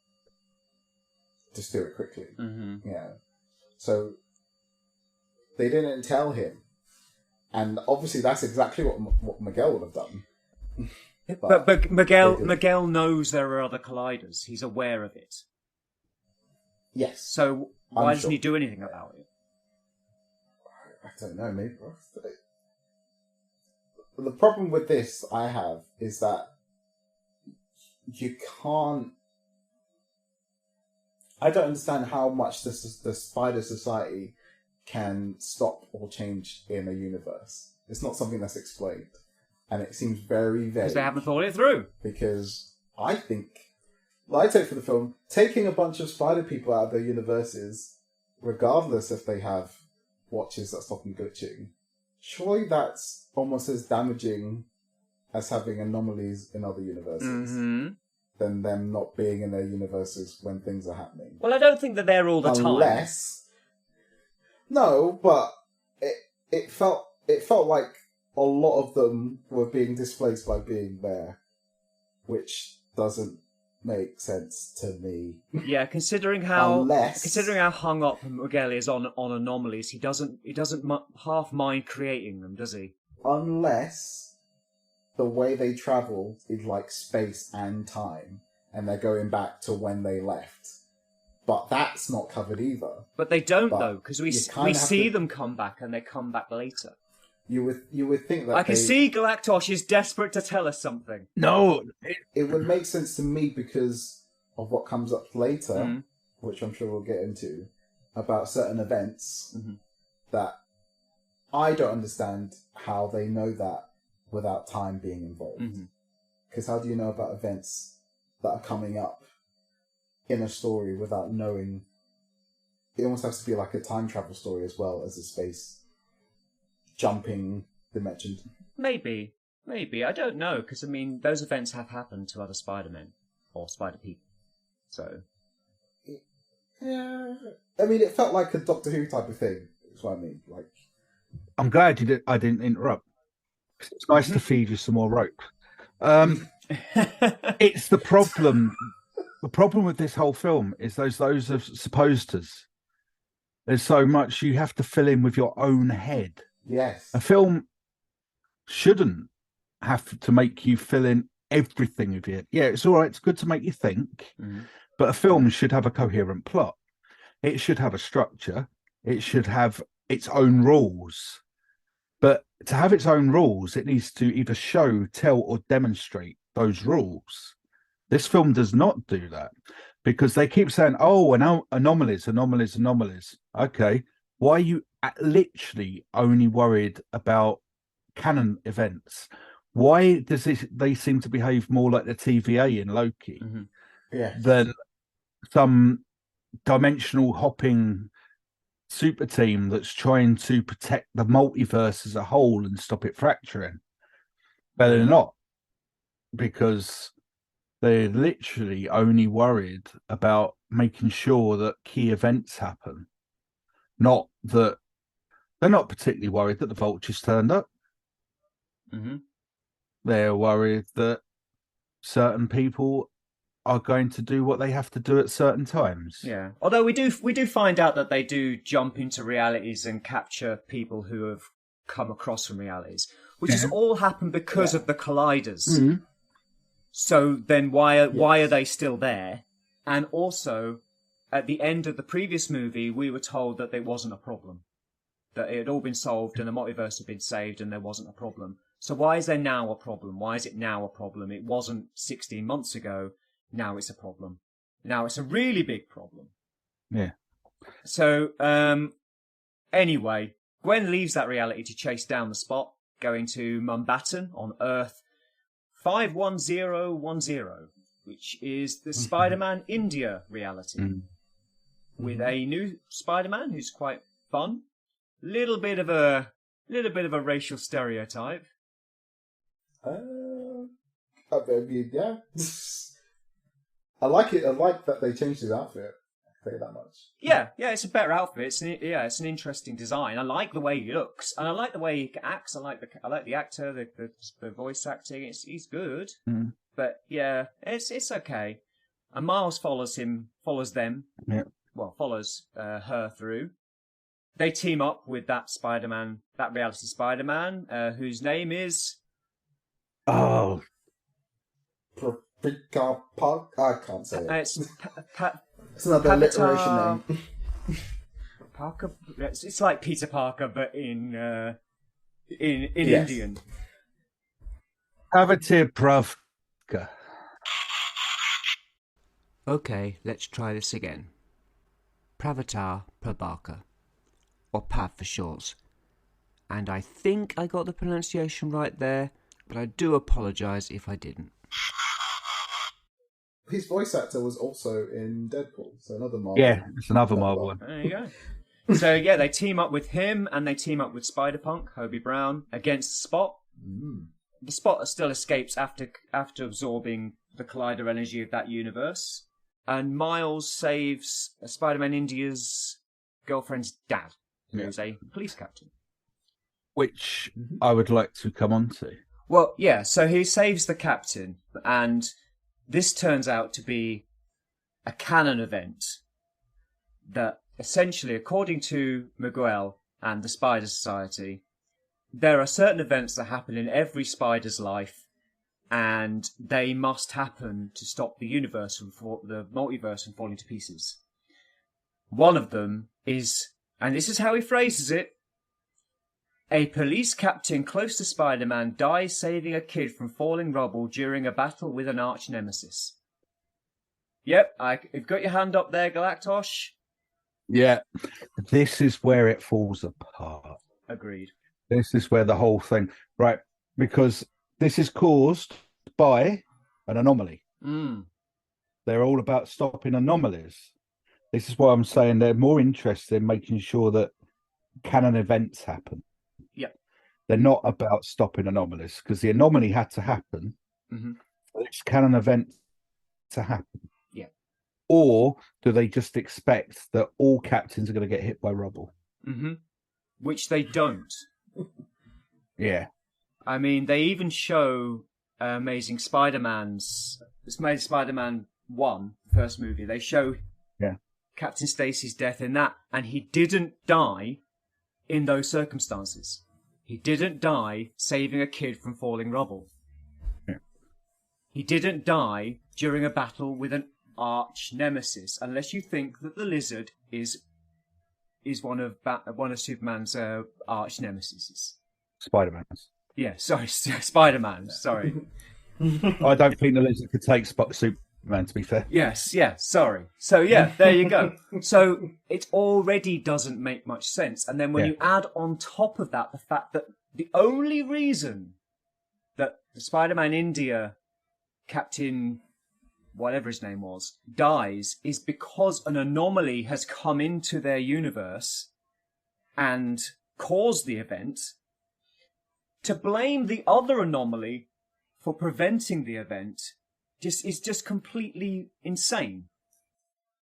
S2: Just do it quickly.
S1: Mm-hmm.
S2: Yeah. So they didn't tell him. And obviously that's exactly what Miguel would have done.
S1: But Miguel knows there are other colliders. He's aware of it.
S2: Yes.
S1: So why doesn't he do anything about it?
S2: I don't know, maybe. The problem with this I have is that you can't... I don't understand how much the Spider Society can stop or change in a universe. It's not something that's explained. And it seems very vague.
S1: Because they haven't thought it through.
S2: Because I think, I take for the film, taking a bunch of spider people out of their universes, regardless if they have watches that stop them glitching, surely that's almost as damaging as having anomalies in other universes than them not being in their universes when things are happening.
S1: Well, I don't think that they're all the time.
S2: No, but it felt like a lot of them were being displaced by being there, which doesn't make sense to me.
S1: Yeah, considering how hung up Miguel is on anomalies, he doesn't half mind creating them, does he?
S2: Unless the way they travel is like space and time, and they're going back to when they left. But that's not covered either.
S1: But they don't, though, because we see them come back, and they come back later.
S2: You would think that
S1: I can see Galactosh is desperate to tell us something.
S3: No,
S2: it would make sense to me because of what comes up later, which I'm sure we'll get into, about certain events that I don't understand how they know that without time being involved. Because how do you know about events that are coming up in a story without knowing? It almost has to be like a time travel story as well as a space jumping dimension.
S1: Maybe. I don't know, because, I mean, those events have happened to other Spider-Men, or Spider-People, so...
S2: Yeah, I mean, it felt like a Doctor Who type of thing, is what I mean, like...
S3: I'm glad I didn't interrupt. It's nice to feed you some more rope. It's the problem. The problem with this whole film is those of suppositors. There's so much you have to fill in with your own head.
S2: Yes.
S3: A film shouldn't have to make you fill in everything of it. Yeah, it's all right. It's good to make you think, but a film should have a coherent plot. It should have a structure. It should have its own rules. But to have its own rules, it needs to either show, tell, or demonstrate those rules. This film does not do that because they keep saying, oh, anomalies. Okay. Why are you literally only worried about canon events? Why does they seem to behave more like the TVA in Loki than some dimensional hopping super team that's trying to protect the multiverse as a whole and stop it fracturing? But they're not, because they're literally only worried about making sure that key events happen. Not that they're not particularly worried that the Vultures turned up. They're worried that certain people are going to do what they have to do at certain times.
S1: Yeah. Although we do find out that they do jump into realities and capture people who have come across from realities, which has all happened because of the colliders. So then why are they still there? And also, at the end of the previous movie, we were told that there wasn't a problem. That it had all been solved and the multiverse had been saved and there wasn't a problem. So why is there now a problem? Why is it now a problem? It wasn't 16 months ago. Now it's a problem. Now it's a really big problem.
S3: Yeah.
S1: So, anyway, Gwen leaves that reality to chase down the Spot, going to Mumbattan on Earth 51010, which is the Spider-Man India reality, with a new Spider-Man who's quite fun. Little bit of a racial stereotype.
S2: I mean, yeah. I like it. I like that they changed his outfit. I'll tell you that much.
S1: Yeah, it's a better outfit. It's an interesting design. I like the way he looks, and I like the way he acts. I like the actor, the voice acting. He's good, but yeah, it's okay. And Miles follows them.
S3: Yeah.
S1: Well, follows her through. They team up with that Spider-Man, that reality Spider-Man, whose name is...
S3: Oh.
S2: I can't say it.
S1: It's
S2: It's another alliteration name.
S1: Parker. It's like Peter Parker, but in Indian.
S3: Avatir Pravka.
S1: Okay, let's try this again. Pravatar Prabhakar, or Pav for short. And I think I got the pronunciation right there, but I do apologise if I didn't.
S2: His voice actor was also in Deadpool, so another Marvel.
S3: Yeah, it's another Marvel one.
S1: There you go. So yeah, they team up with him, and they team up with Spider-Punk, Hobie Brown, against Spot. The Spot still escapes after absorbing the collider energy of that universe. And Miles saves Spider-Man India's girlfriend's dad, who's a police captain.
S3: Which I would like to come on to.
S1: Well, yeah, so he saves the captain, and this turns out to be a canon event that essentially, according to Miguel and the Spider Society, there are certain events that happen in every spider's life, and they must happen to stop the universe the multiverse from falling to pieces. One of them is, and this is how he phrases it, a police captain close to Spider-Man dies saving a kid from falling rubble during a battle with an arch nemesis. Yep, you've got your hand up there, Galactosh.
S3: Yeah, this is where it falls apart.
S1: Agreed.
S3: This is where the whole thing, right? Because this is caused by an anomaly. They're all about stopping anomalies. This is why I'm saying they're more interested in making sure that canon events happen.
S1: Yeah.
S3: They're not about stopping anomalies, because the anomaly had to happen for this canon event to happen.
S1: Yeah.
S3: Or do they just expect that all captains are going to get hit by rubble?
S1: Which they don't.
S3: Yeah.
S1: I mean, they even show Amazing Spider-Man 1, the first movie. They show Captain Stacy's death in that, and he didn't die in those circumstances. He didn't die saving a kid from falling rubble.
S3: Yeah.
S1: He didn't die during a battle with an arch nemesis, unless you think that the Lizard is one of Superman's arch nemesis.
S3: Spider-Man's.
S1: Yeah, sorry, Spider-Man. Sorry.
S3: I don't think the Lizard could take Superman, to be fair.
S1: Yes, sorry. So yeah, there you go. So it already doesn't make much sense. And then when you add on top of that the fact that the only reason that the Spider-Man India Captain, whatever his name was, dies is because an anomaly has come into their universe and caused the event. To blame the other anomaly for preventing the event is just completely insane.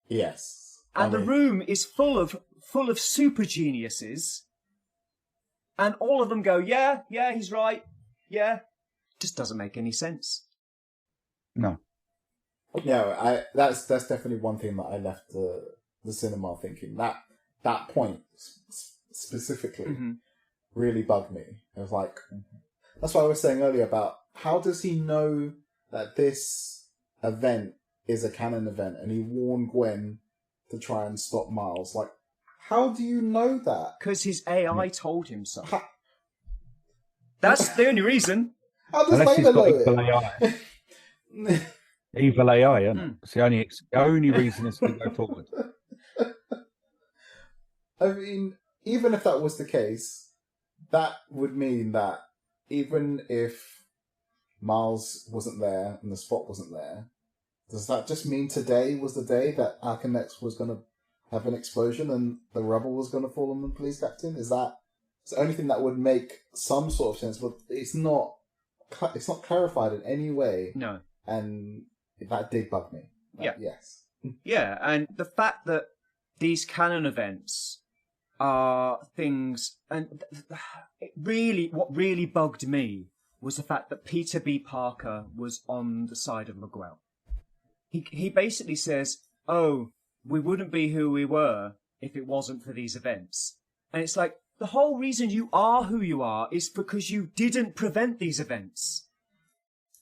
S2: Yes.
S1: And the room is full of super geniuses, and all of them go, yeah, he's right, yeah. Just doesn't make any sense.
S3: No.
S2: No, that's definitely one thing that I left the cinema thinking. That point specifically really bugged me. It was like, that's what I was saying earlier about how does he know that this event is a canon event, and he warned Gwen to try and stop Miles. Like, how do you know that?
S1: Because his AI told him so. That's the only reason.
S2: How does Vader know
S3: evil
S2: it?
S3: AI. Evil AI, isn't it? It's the only reason it's going to go forward.
S2: I mean, even if that was the case, that would mean that even if Miles wasn't there and the spot wasn't there, does that just mean today was the day that Arcanex was going to have an explosion and the rubble was going to fall on the police captain? It's the only thing that would make some sort of sense, but it's not clarified in any way.
S1: No.
S2: And that did bug me.
S1: Yeah.
S2: Yes.
S1: Yeah, and the fact that these canon events are things, and what really bugged me was the fact that Peter B. Parker was on the side of Miguel. He basically says, "Oh, we wouldn't be who we were if it wasn't for these events," and it's like the whole reason you are who you are is because you didn't prevent these events.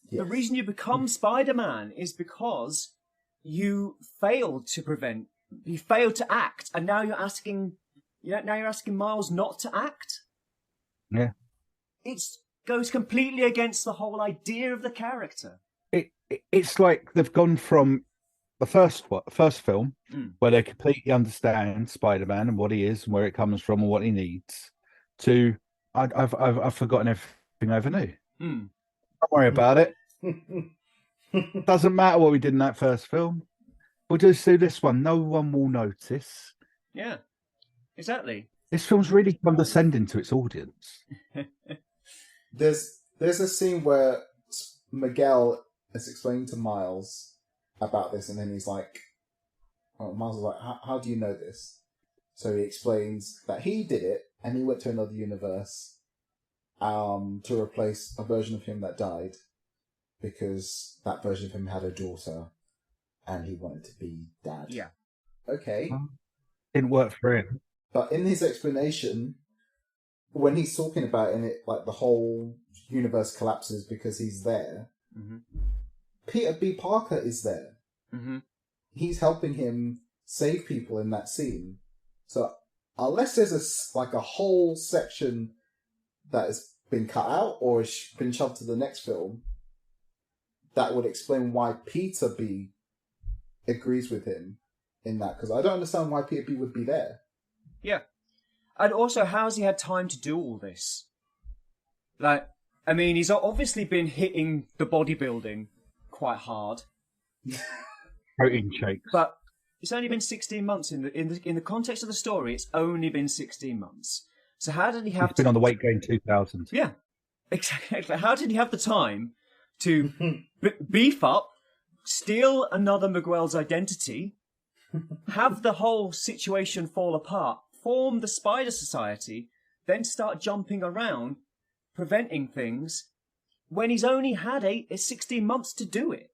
S1: Yes. The reason you become Spider-Man is because you failed to prevent. You failed to act, and now you're asking Miles not to act.
S3: Yeah,
S1: it goes completely against the whole idea of the character.
S3: It's like they've gone from the first film, where they completely understand Spider-Man and what he is and where it comes from and what he needs, to I've forgotten everything I ever knew. Don't worry about it. Doesn't matter what we did in that first film. We'll just do this one. No one will notice.
S1: Yeah, exactly.
S3: This film's really condescending to its audience.
S2: There's a scene where Miguel is explaining to Miles about this, and then he's like, Miles is like, how do you know this? So he explains that he did it, and he went to another universe to replace a version of him that died, because that version of him had a daughter, and he wanted to be dad.
S1: Yeah.
S2: Okay.
S3: Didn't work for him.
S2: But in his explanation, when he's talking about it, and like the whole universe collapses because he's there, Peter B. Parker is there. He's helping him save people in that scene. So unless there's a whole section that has been cut out or has been shoved to the next film, that would explain why Peter B. agrees with him in that, because I don't understand why Peter B. would be there.
S1: Yeah. And also, how has he had time to do all this? Like, I mean, he's obviously been hitting the bodybuilding quite hard.
S3: Protein shakes.
S1: But it's only been 16 months in the context of the story. It's only been 16 months. So how did he have?
S3: He's been on the Weight Gain 2000.
S1: Yeah, exactly. How did he have the time to beef up, steal another Miguel's identity, have the whole situation fall apart, form the Spider Society, then start jumping around, preventing things, when he's only had 16 months to do it?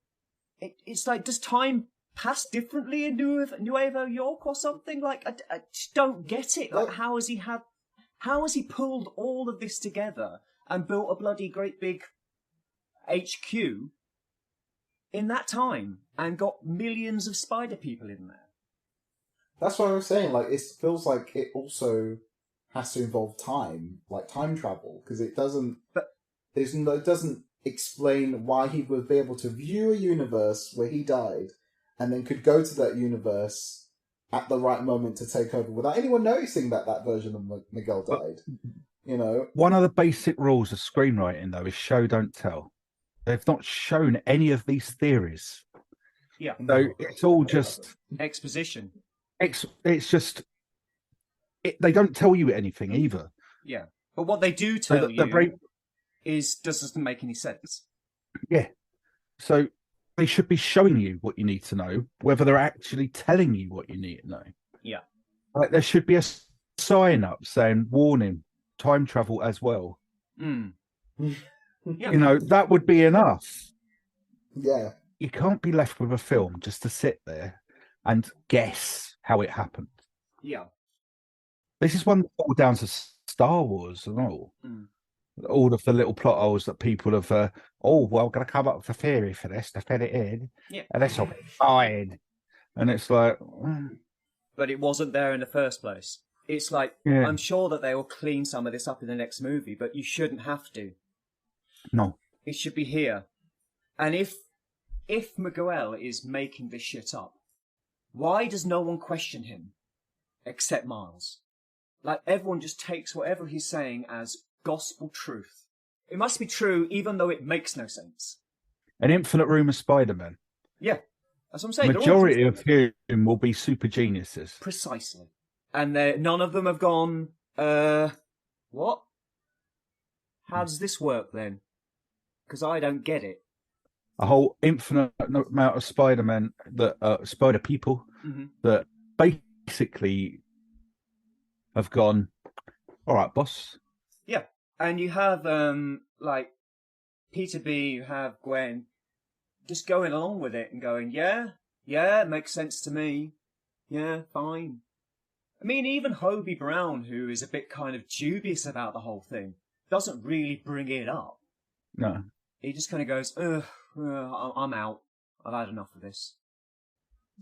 S1: It's like, does time pass differently in Nueva York or something? Like, I just don't get it. Like, how has he pulled all of this together and built a bloody great big HQ in that time and got millions of spider people in there?
S2: That's what I was saying. Like, it feels like it also has to involve time, like time travel, because it doesn't. It doesn't explain why he would be able to view a universe where he died, and then could go to that universe at the right moment to take over without anyone noticing that version of Miguel died. You know,
S3: one of the basic rules of screenwriting, though, is show don't tell. They've not shown any of these theories.
S1: Yeah.
S3: So it's all just
S1: exposition.
S3: It's just they don't tell you anything either.
S1: Yeah, but what they do tell you doesn't make any sense.
S3: Yeah, so they should be showing you what you need to know, whether they're actually telling you what you need to know.
S1: Yeah,
S3: like there should be a sign up saying "Warning: Time travel as well."
S1: Yeah.
S3: You know, that would be enough.
S2: Yeah,
S3: you can't be left with a film just to sit there and guess how it happened.
S1: Yeah.
S3: This is one all down to Star Wars and all. All of the little plot holes that people have, I'm going to come up with a theory for this to fit it in.
S1: Yeah.
S3: And this will be fine. And it's like...
S1: But it wasn't there in the first place. It's like, yeah. I'm sure that they will clean some of this up in the next movie, but you shouldn't have to.
S3: No.
S1: It should be here. And if Miguel is making this shit up, why does no one question him except Miles? Like, everyone just takes whatever he's saying as gospel truth. It must be true, even though it makes no sense.
S3: An infinite room of Spider-Man.
S1: Yeah, that's what I'm saying.
S3: Majority of whom will be super geniuses.
S1: Precisely. And none of them have gone, what? How does this work then? Because I don't get it.
S3: A whole infinite amount of Spider-Man, Spider people, that basically have gone, all right, boss.
S1: Yeah. And you have, like, Peter B, you have Gwen, just going along with it and going, yeah, it makes sense to me. Yeah, fine. I mean, even Hobie Brown, who is a bit kind of dubious about the whole thing, doesn't really bring it up.
S3: No.
S1: He just kind of goes, I'm out. I've had enough of this.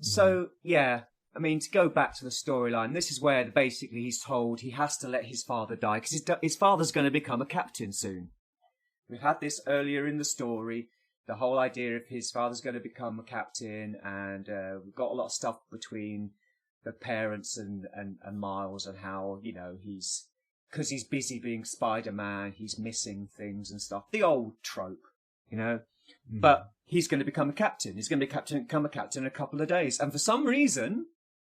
S1: So, yeah, I mean, to go back to the storyline, this is where basically he's told he has to let his father die, because his father's going to become a captain soon. We've had this earlier in the story, the whole idea of his father's going to become a captain, and we've got a lot of stuff between the parents and Miles, and how, you know, because he's busy being Spider-Man, he's missing things and stuff. The old trope, you know? But he's going to become a captain. He's going to become a captain in a couple of days. And for some reason,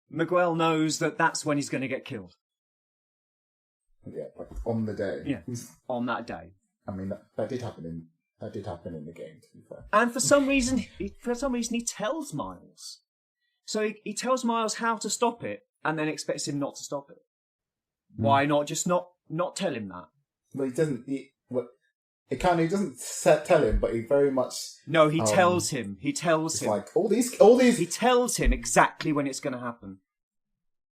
S1: Miguel knows that that's when he's going to get killed.
S2: Yeah, like on the day.
S1: Yeah, on that day.
S2: I mean, that did happen in the game, to be fair.
S1: And for some reason, he tells Miles. So he tells Miles how to stop it, and then expects him not to stop it. Why not just not tell him that?
S2: Well, he doesn't. He doesn't tell him, but he very much.
S1: No, he tells him. He tells him.
S2: Like all these.
S1: He tells him exactly when it's going to happen.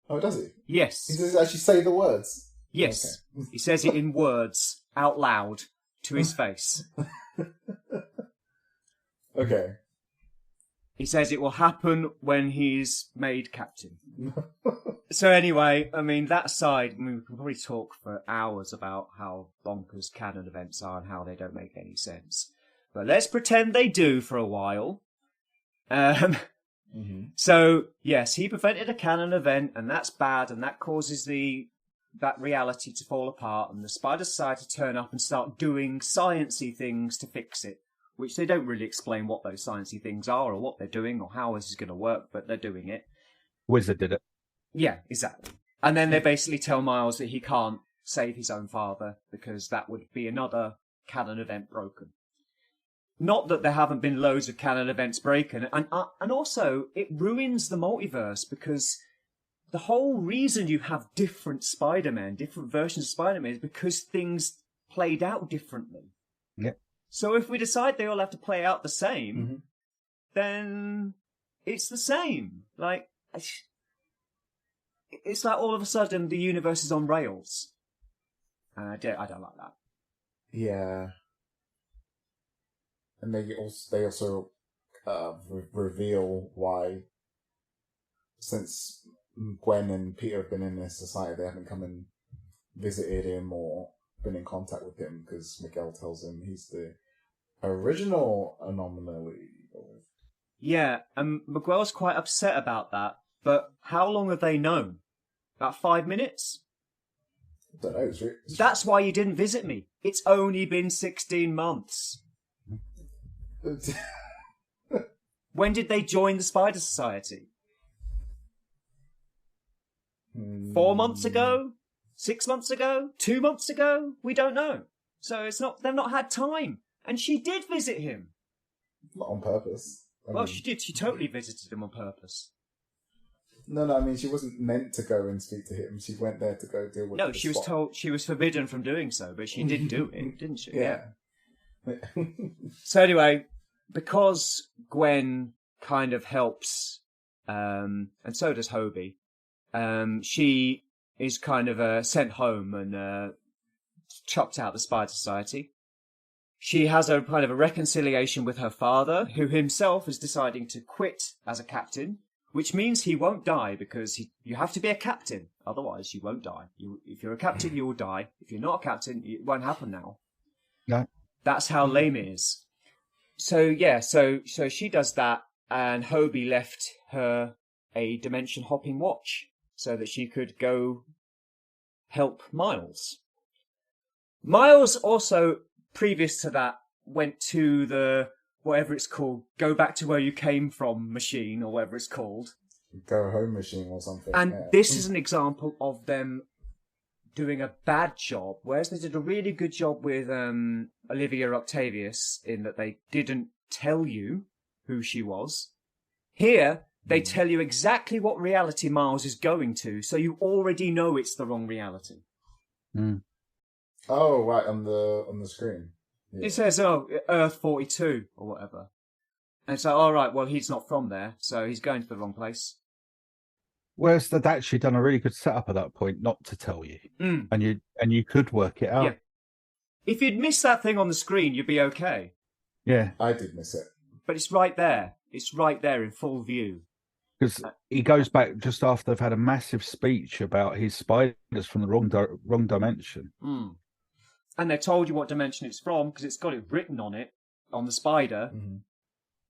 S2: Oh, does he?
S1: Yes.
S2: He does actually say the words.
S1: Yes.
S2: Okay.
S1: He says it in words out loud to his face.
S2: Okay.
S1: He says it will happen when he's made captain. So anyway, I mean, that aside, we can probably talk for hours about how bonkers canon events are and how they don't make any sense. But let's pretend they do for a while. So, yes, he prevented a canon event, and that's bad, and that causes that reality to fall apart, and the Spider Society turn up and start doing sciencey things to fix it, which they don't really explain what those sciencey things are or what they're doing or how this is going to work, but they're doing it.
S3: Wizard did it.
S1: Yeah, exactly. And then they basically tell Miles that he can't save his own father because that would be another canon event broken. Not that there haven't been loads of canon events broken, and also it ruins the multiverse because the whole reason you have different Spider-Man, different versions of Spider-Man, is because things played out differently.
S3: Yeah.
S1: So if we decide they all have to play out the same, then it's the same. Like, it's like all of a sudden the universe is on rails. And I don't like that.
S2: Yeah. And they also reveal why, since Gwen and Peter have been in this society, they haven't come and visited him or been in contact with him, because Miguel tells him he's the original anomaly.
S1: Yeah, and Miguel's quite upset about that, but how long have they known? About 5 minutes?
S2: I don't know.
S1: That's why you didn't visit me. It's only been 16 months. When did they join the Spider Society? 4 months ago? 6 months ago? 2 months ago? We don't know. So they've not had time. And she did visit him.
S2: Not on purpose.
S1: Well, she did. She totally visited him on purpose.
S2: No, I mean, she wasn't meant to go and speak to him. She went there to go deal with
S1: No, she was told she was forbidden from doing so, but she did do it, didn't she?
S2: Yeah.
S1: So anyway, because Gwen kind of helps, and so does Hobie, she is kind of sent home and chopped out the Spider Society. She has a kind of a reconciliation with her father, who himself is deciding to quit as a captain, which means he won't die, because you have to be a captain, otherwise you won't die. If you're a captain, you will die. If you're not a captain, it won't happen now.
S3: No.
S1: That's how lame it is. So yeah, so she does that, and Hobie left her a dimension hopping watch so that she could go help Miles. Miles also previous to that, went to the, whatever it's called, go back to where you came from machine, or whatever it's called.
S2: Go home machine or something.
S1: And
S2: yeah.
S1: this is an example of them doing a bad job, whereas they did a really good job with Olivia Octavius in that they didn't tell you who she was. Here, they tell you exactly what reality Miles is going to, so you already know it's the wrong reality.
S3: Mm.
S2: Oh, right, on the screen. Yeah.
S1: It says, Earth 42, or whatever. And it's like, all right, well, he's not from there, so he's going to the wrong place.
S3: Whereas they'd actually done a really good setup at that point not to tell you. And you could work it out.
S1: Yeah. If you'd missed that thing on the screen, you'd be okay.
S3: Yeah.
S2: I did miss it.
S1: But it's right there. It's right there in full view.
S3: Because he goes back just after they've had a massive speech about his spiders from the wrong dimension.
S1: And they told you what dimension it's from because it's got it written on it, on the spider.
S2: Mm-hmm.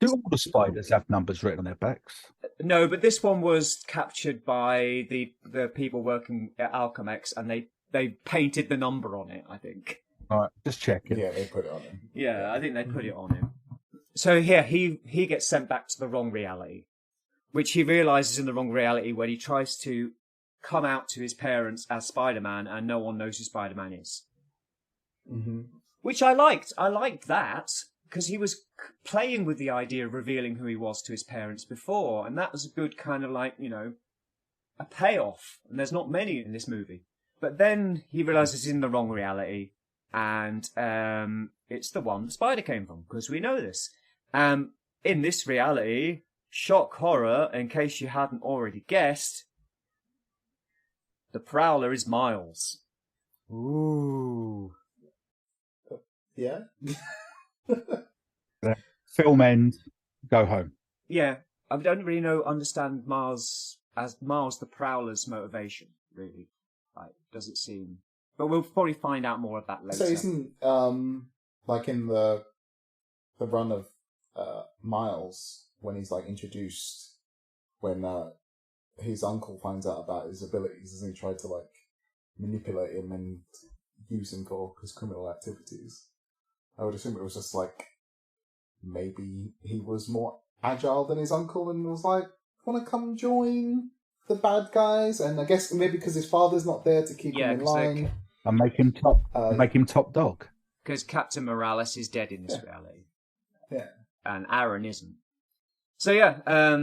S3: Do all the spiders have numbers written on their backs?
S1: No, but this one was captured by the people working at Alchemex, and they painted the number on it, I think.
S3: All right, just checking.
S2: Yeah, they put it on him.
S1: Yeah, I think they put it on him. So here, he gets sent back to the wrong reality, which he realises in the wrong reality when he tries to come out to his parents as Spider-Man, and no one knows who Spider-Man is.
S2: Mm-hmm.
S1: Which I liked. I liked that, because he was playing with the idea of revealing who he was to his parents before, and that was a good kind of like, a payoff. And there's not many in this movie. But then he realises he's in the wrong reality, and it's the one the spider came from, because we know this. In this reality, shock horror, in case you hadn't already guessed, the Prowler is Miles. Ooh.
S2: Yeah?
S3: Film end, go home.
S1: Yeah, I don't really understand Miles as Miles the Prowler's motivation, really. Like, does it seem... But we'll probably find out more of that later.
S2: So isn't, like in the run of Miles, when he's like introduced, when his uncle finds out about his abilities, doesn't he try to like manipulate him and use him for his criminal activities? I would assume it was just like, maybe he was more agile than his uncle and was like, want to come join the bad guys? And I guess maybe because his father's not there to keep him in line.
S3: And make him top dog.
S1: Because Captain Morales is dead in this reality.
S2: Yeah.
S1: And Aaron isn't. So yeah,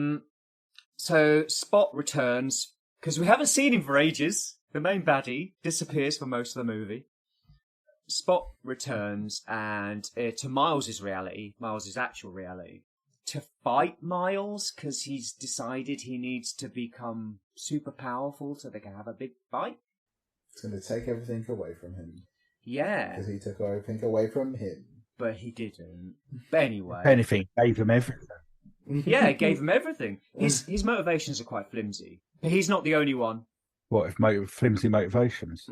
S1: so Spot returns, because we haven't seen him for ages. The main baddie disappears for most of the movie. Spot returns and to Miles' reality, Miles' actual reality, to fight Miles, because he's decided he needs to become super powerful so they can have a big fight.
S2: It's going to take everything away from him.
S1: Yeah.
S2: Because he took everything away from him.
S1: But he didn't. But anyway.
S3: If anything, gave him everything.
S1: Yeah, it gave him everything. His motivations are quite flimsy. But he's not the only one.
S3: What, if flimsy motivations?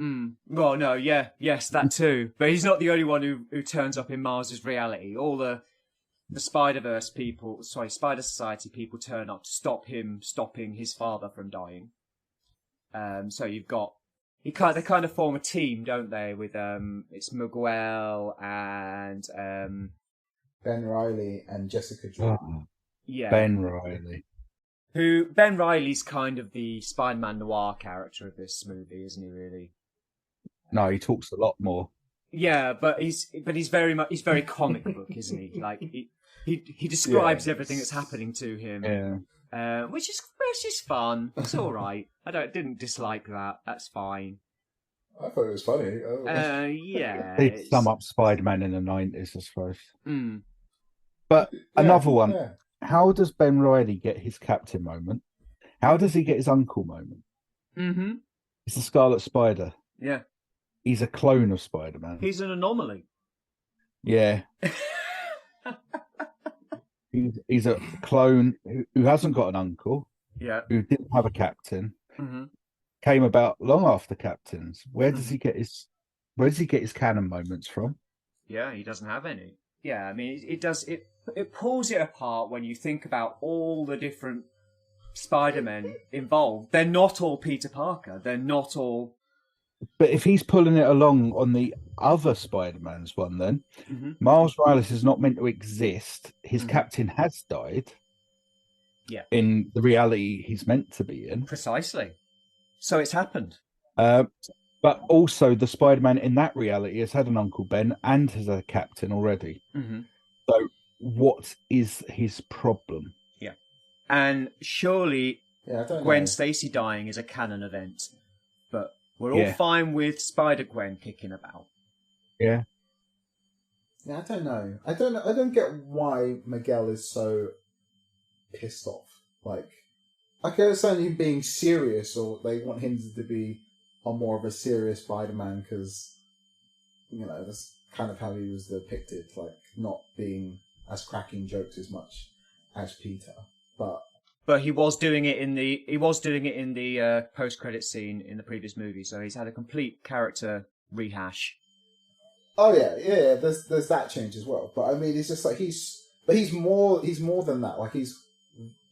S1: Well, no, yes, that too. But he's not the only one who turns up in Mars' reality. All the Spider-Verse people, Spider Society people turn up to stop him stopping his father from dying. So you've got... they kind of form a team, don't they? With it's Miguel and
S2: Ben Reilly and Jessica Jones.
S3: Oh,
S1: yeah,
S3: Ben Reilly.
S1: Ben Reilly's kind of the Spider-Man noir character of this movie, isn't he? Really?
S3: No, he talks a lot more.
S1: Yeah, but he's very comic book, isn't he? Like he describes everything that's happening to him.
S3: Yeah.
S1: Which is fun. It's all right. Didn't dislike that. That's fine.
S2: I thought it was funny.
S1: Yeah.
S3: They'd sum up Spider-Man in the 90s, I suppose. But another one.
S2: Yeah.
S3: How does Ben Reilly get his captain moment? How does he get his uncle moment?
S1: Mm-hmm.
S3: It's the Scarlet Spider.
S1: Yeah.
S3: He's a clone of Spider-Man.
S1: He's an anomaly.
S3: Yeah. He's a clone who hasn't got an uncle.
S1: Yeah.
S3: Who didn't have a captain.
S1: Mm-hmm.
S3: Came about long after captains. Where does he get his canon moments from?
S1: Yeah, he doesn't have any. Yeah, I mean, it pulls it apart when you think about all the different Spider-Men involved. They're not all Peter Parker. They're not all
S3: But if he's pulling it along on the other Spider-Man's one, then Miles Morales is not meant to exist. His captain has died.
S1: Yeah.
S3: In the reality he's meant to be in.
S1: Precisely. So it's happened.
S3: But also the Spider-Man in that reality has had an Uncle Ben and has a captain already. So what is his problem?
S1: Yeah. And surely
S2: I don't
S1: Gwen
S2: know.
S1: Stacy dying is a canon event. But we're all fine with Spider-Gwen kicking about.
S3: Yeah.
S2: Yeah, I don't know. I don't get why Miguel is so pissed off. Like, I can understand him being serious, or they want him to be on more of a serious Spider-Man because, you know, that's kind of how he was depicted, like not being as cracking jokes as much as Peter. But
S1: he was doing it in the post-credit scene in the previous movie, so he's had a complete character rehash.
S2: Oh yeah. There's that change as well. But I mean, it's just like he's more than that. Like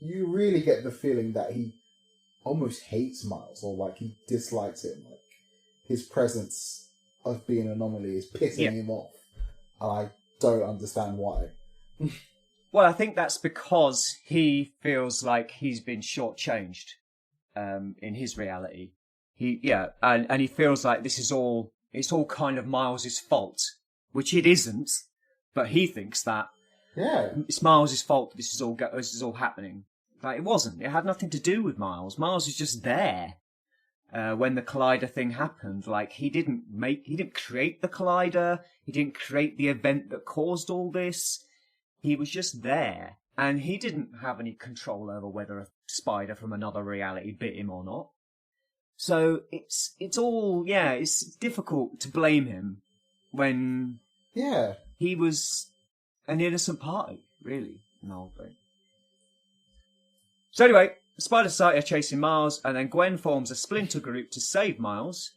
S2: you really get the feeling that he almost hates Miles, or like he dislikes him. Like his presence of being an anomaly is pissing him off, and I don't understand why.
S1: Well, I think that's because he feels like he's been shortchanged in his reality. And he feels like it's all kind of Miles's fault, which it isn't. But he thinks that it's Miles's fault that this is all happening. Like, it wasn't. It had nothing to do with Miles. Miles was just there when the Collider thing happened. Like, he didn't create the Collider. He didn't create the event that caused all this. He was just there, and he didn't have any control over whether a spider from another reality bit him or not. So it's difficult to blame him when he was an innocent party, really, in the whole thing. So anyway, the Spider Society are chasing Miles, and then Gwen forms a splinter group to save Miles,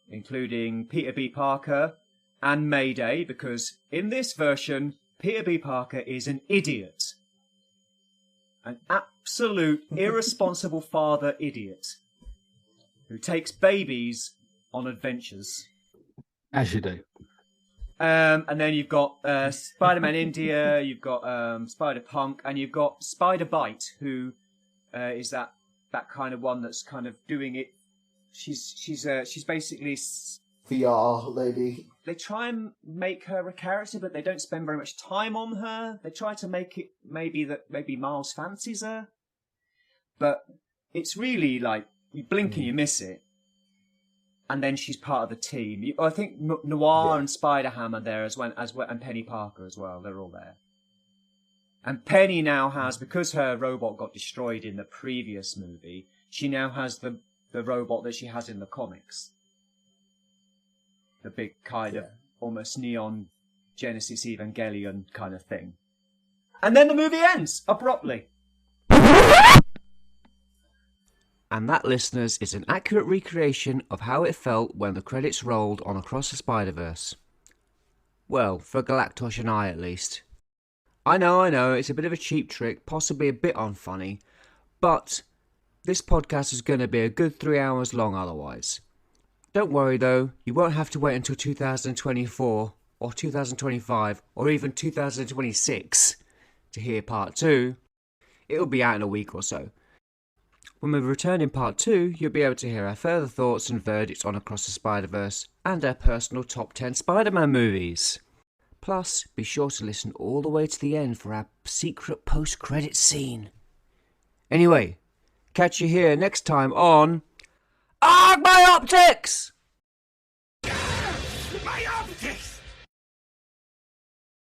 S1: including Peter B. Parker and Mayday, because in this version, Peter B. Parker is an idiot. An absolute irresponsible father idiot who takes babies on adventures.
S3: As you do.
S1: And then you've got Spider-Man India, you've got Spider-Punk, and you've got Spider-Bite, who is that kind of one that's kind of doing it. She's basically
S2: VR lady.
S1: They try and make her a character, but they don't spend very much time on her. They try to make it maybe Miles fancies her, but it's really like you blink and you miss it. And then she's part of the team. I think Noir and Spider-Ham are there as well, and Penny Parker as well. They're all there. And Penny now has, because her robot got destroyed in the previous movie, she now has the robot that she has in the comics. The big kind of almost neon Genesis Evangelion kind of thing. And then the movie ends abruptly. And that, listeners, is an accurate recreation of how it felt when the credits rolled on Across the Spider-Verse. Well, for Galactosh and I at least. I know, it's a bit of a cheap trick, possibly a bit unfunny, but this podcast is going to be a good 3 hours long otherwise. Don't worry though, you won't have to wait until 2024, or 2025, or even 2026 to hear part 2. It'll be out in a week or so. When we return in part 2, you'll be able to hear our further thoughts and verdicts on Across the Spider-Verse and our personal top 10 Spider-Man movies. Plus, be sure to listen all the way to the end for our secret post-credits scene. Anyway, catch you here next time on AARGH My Optics!
S4: My optics!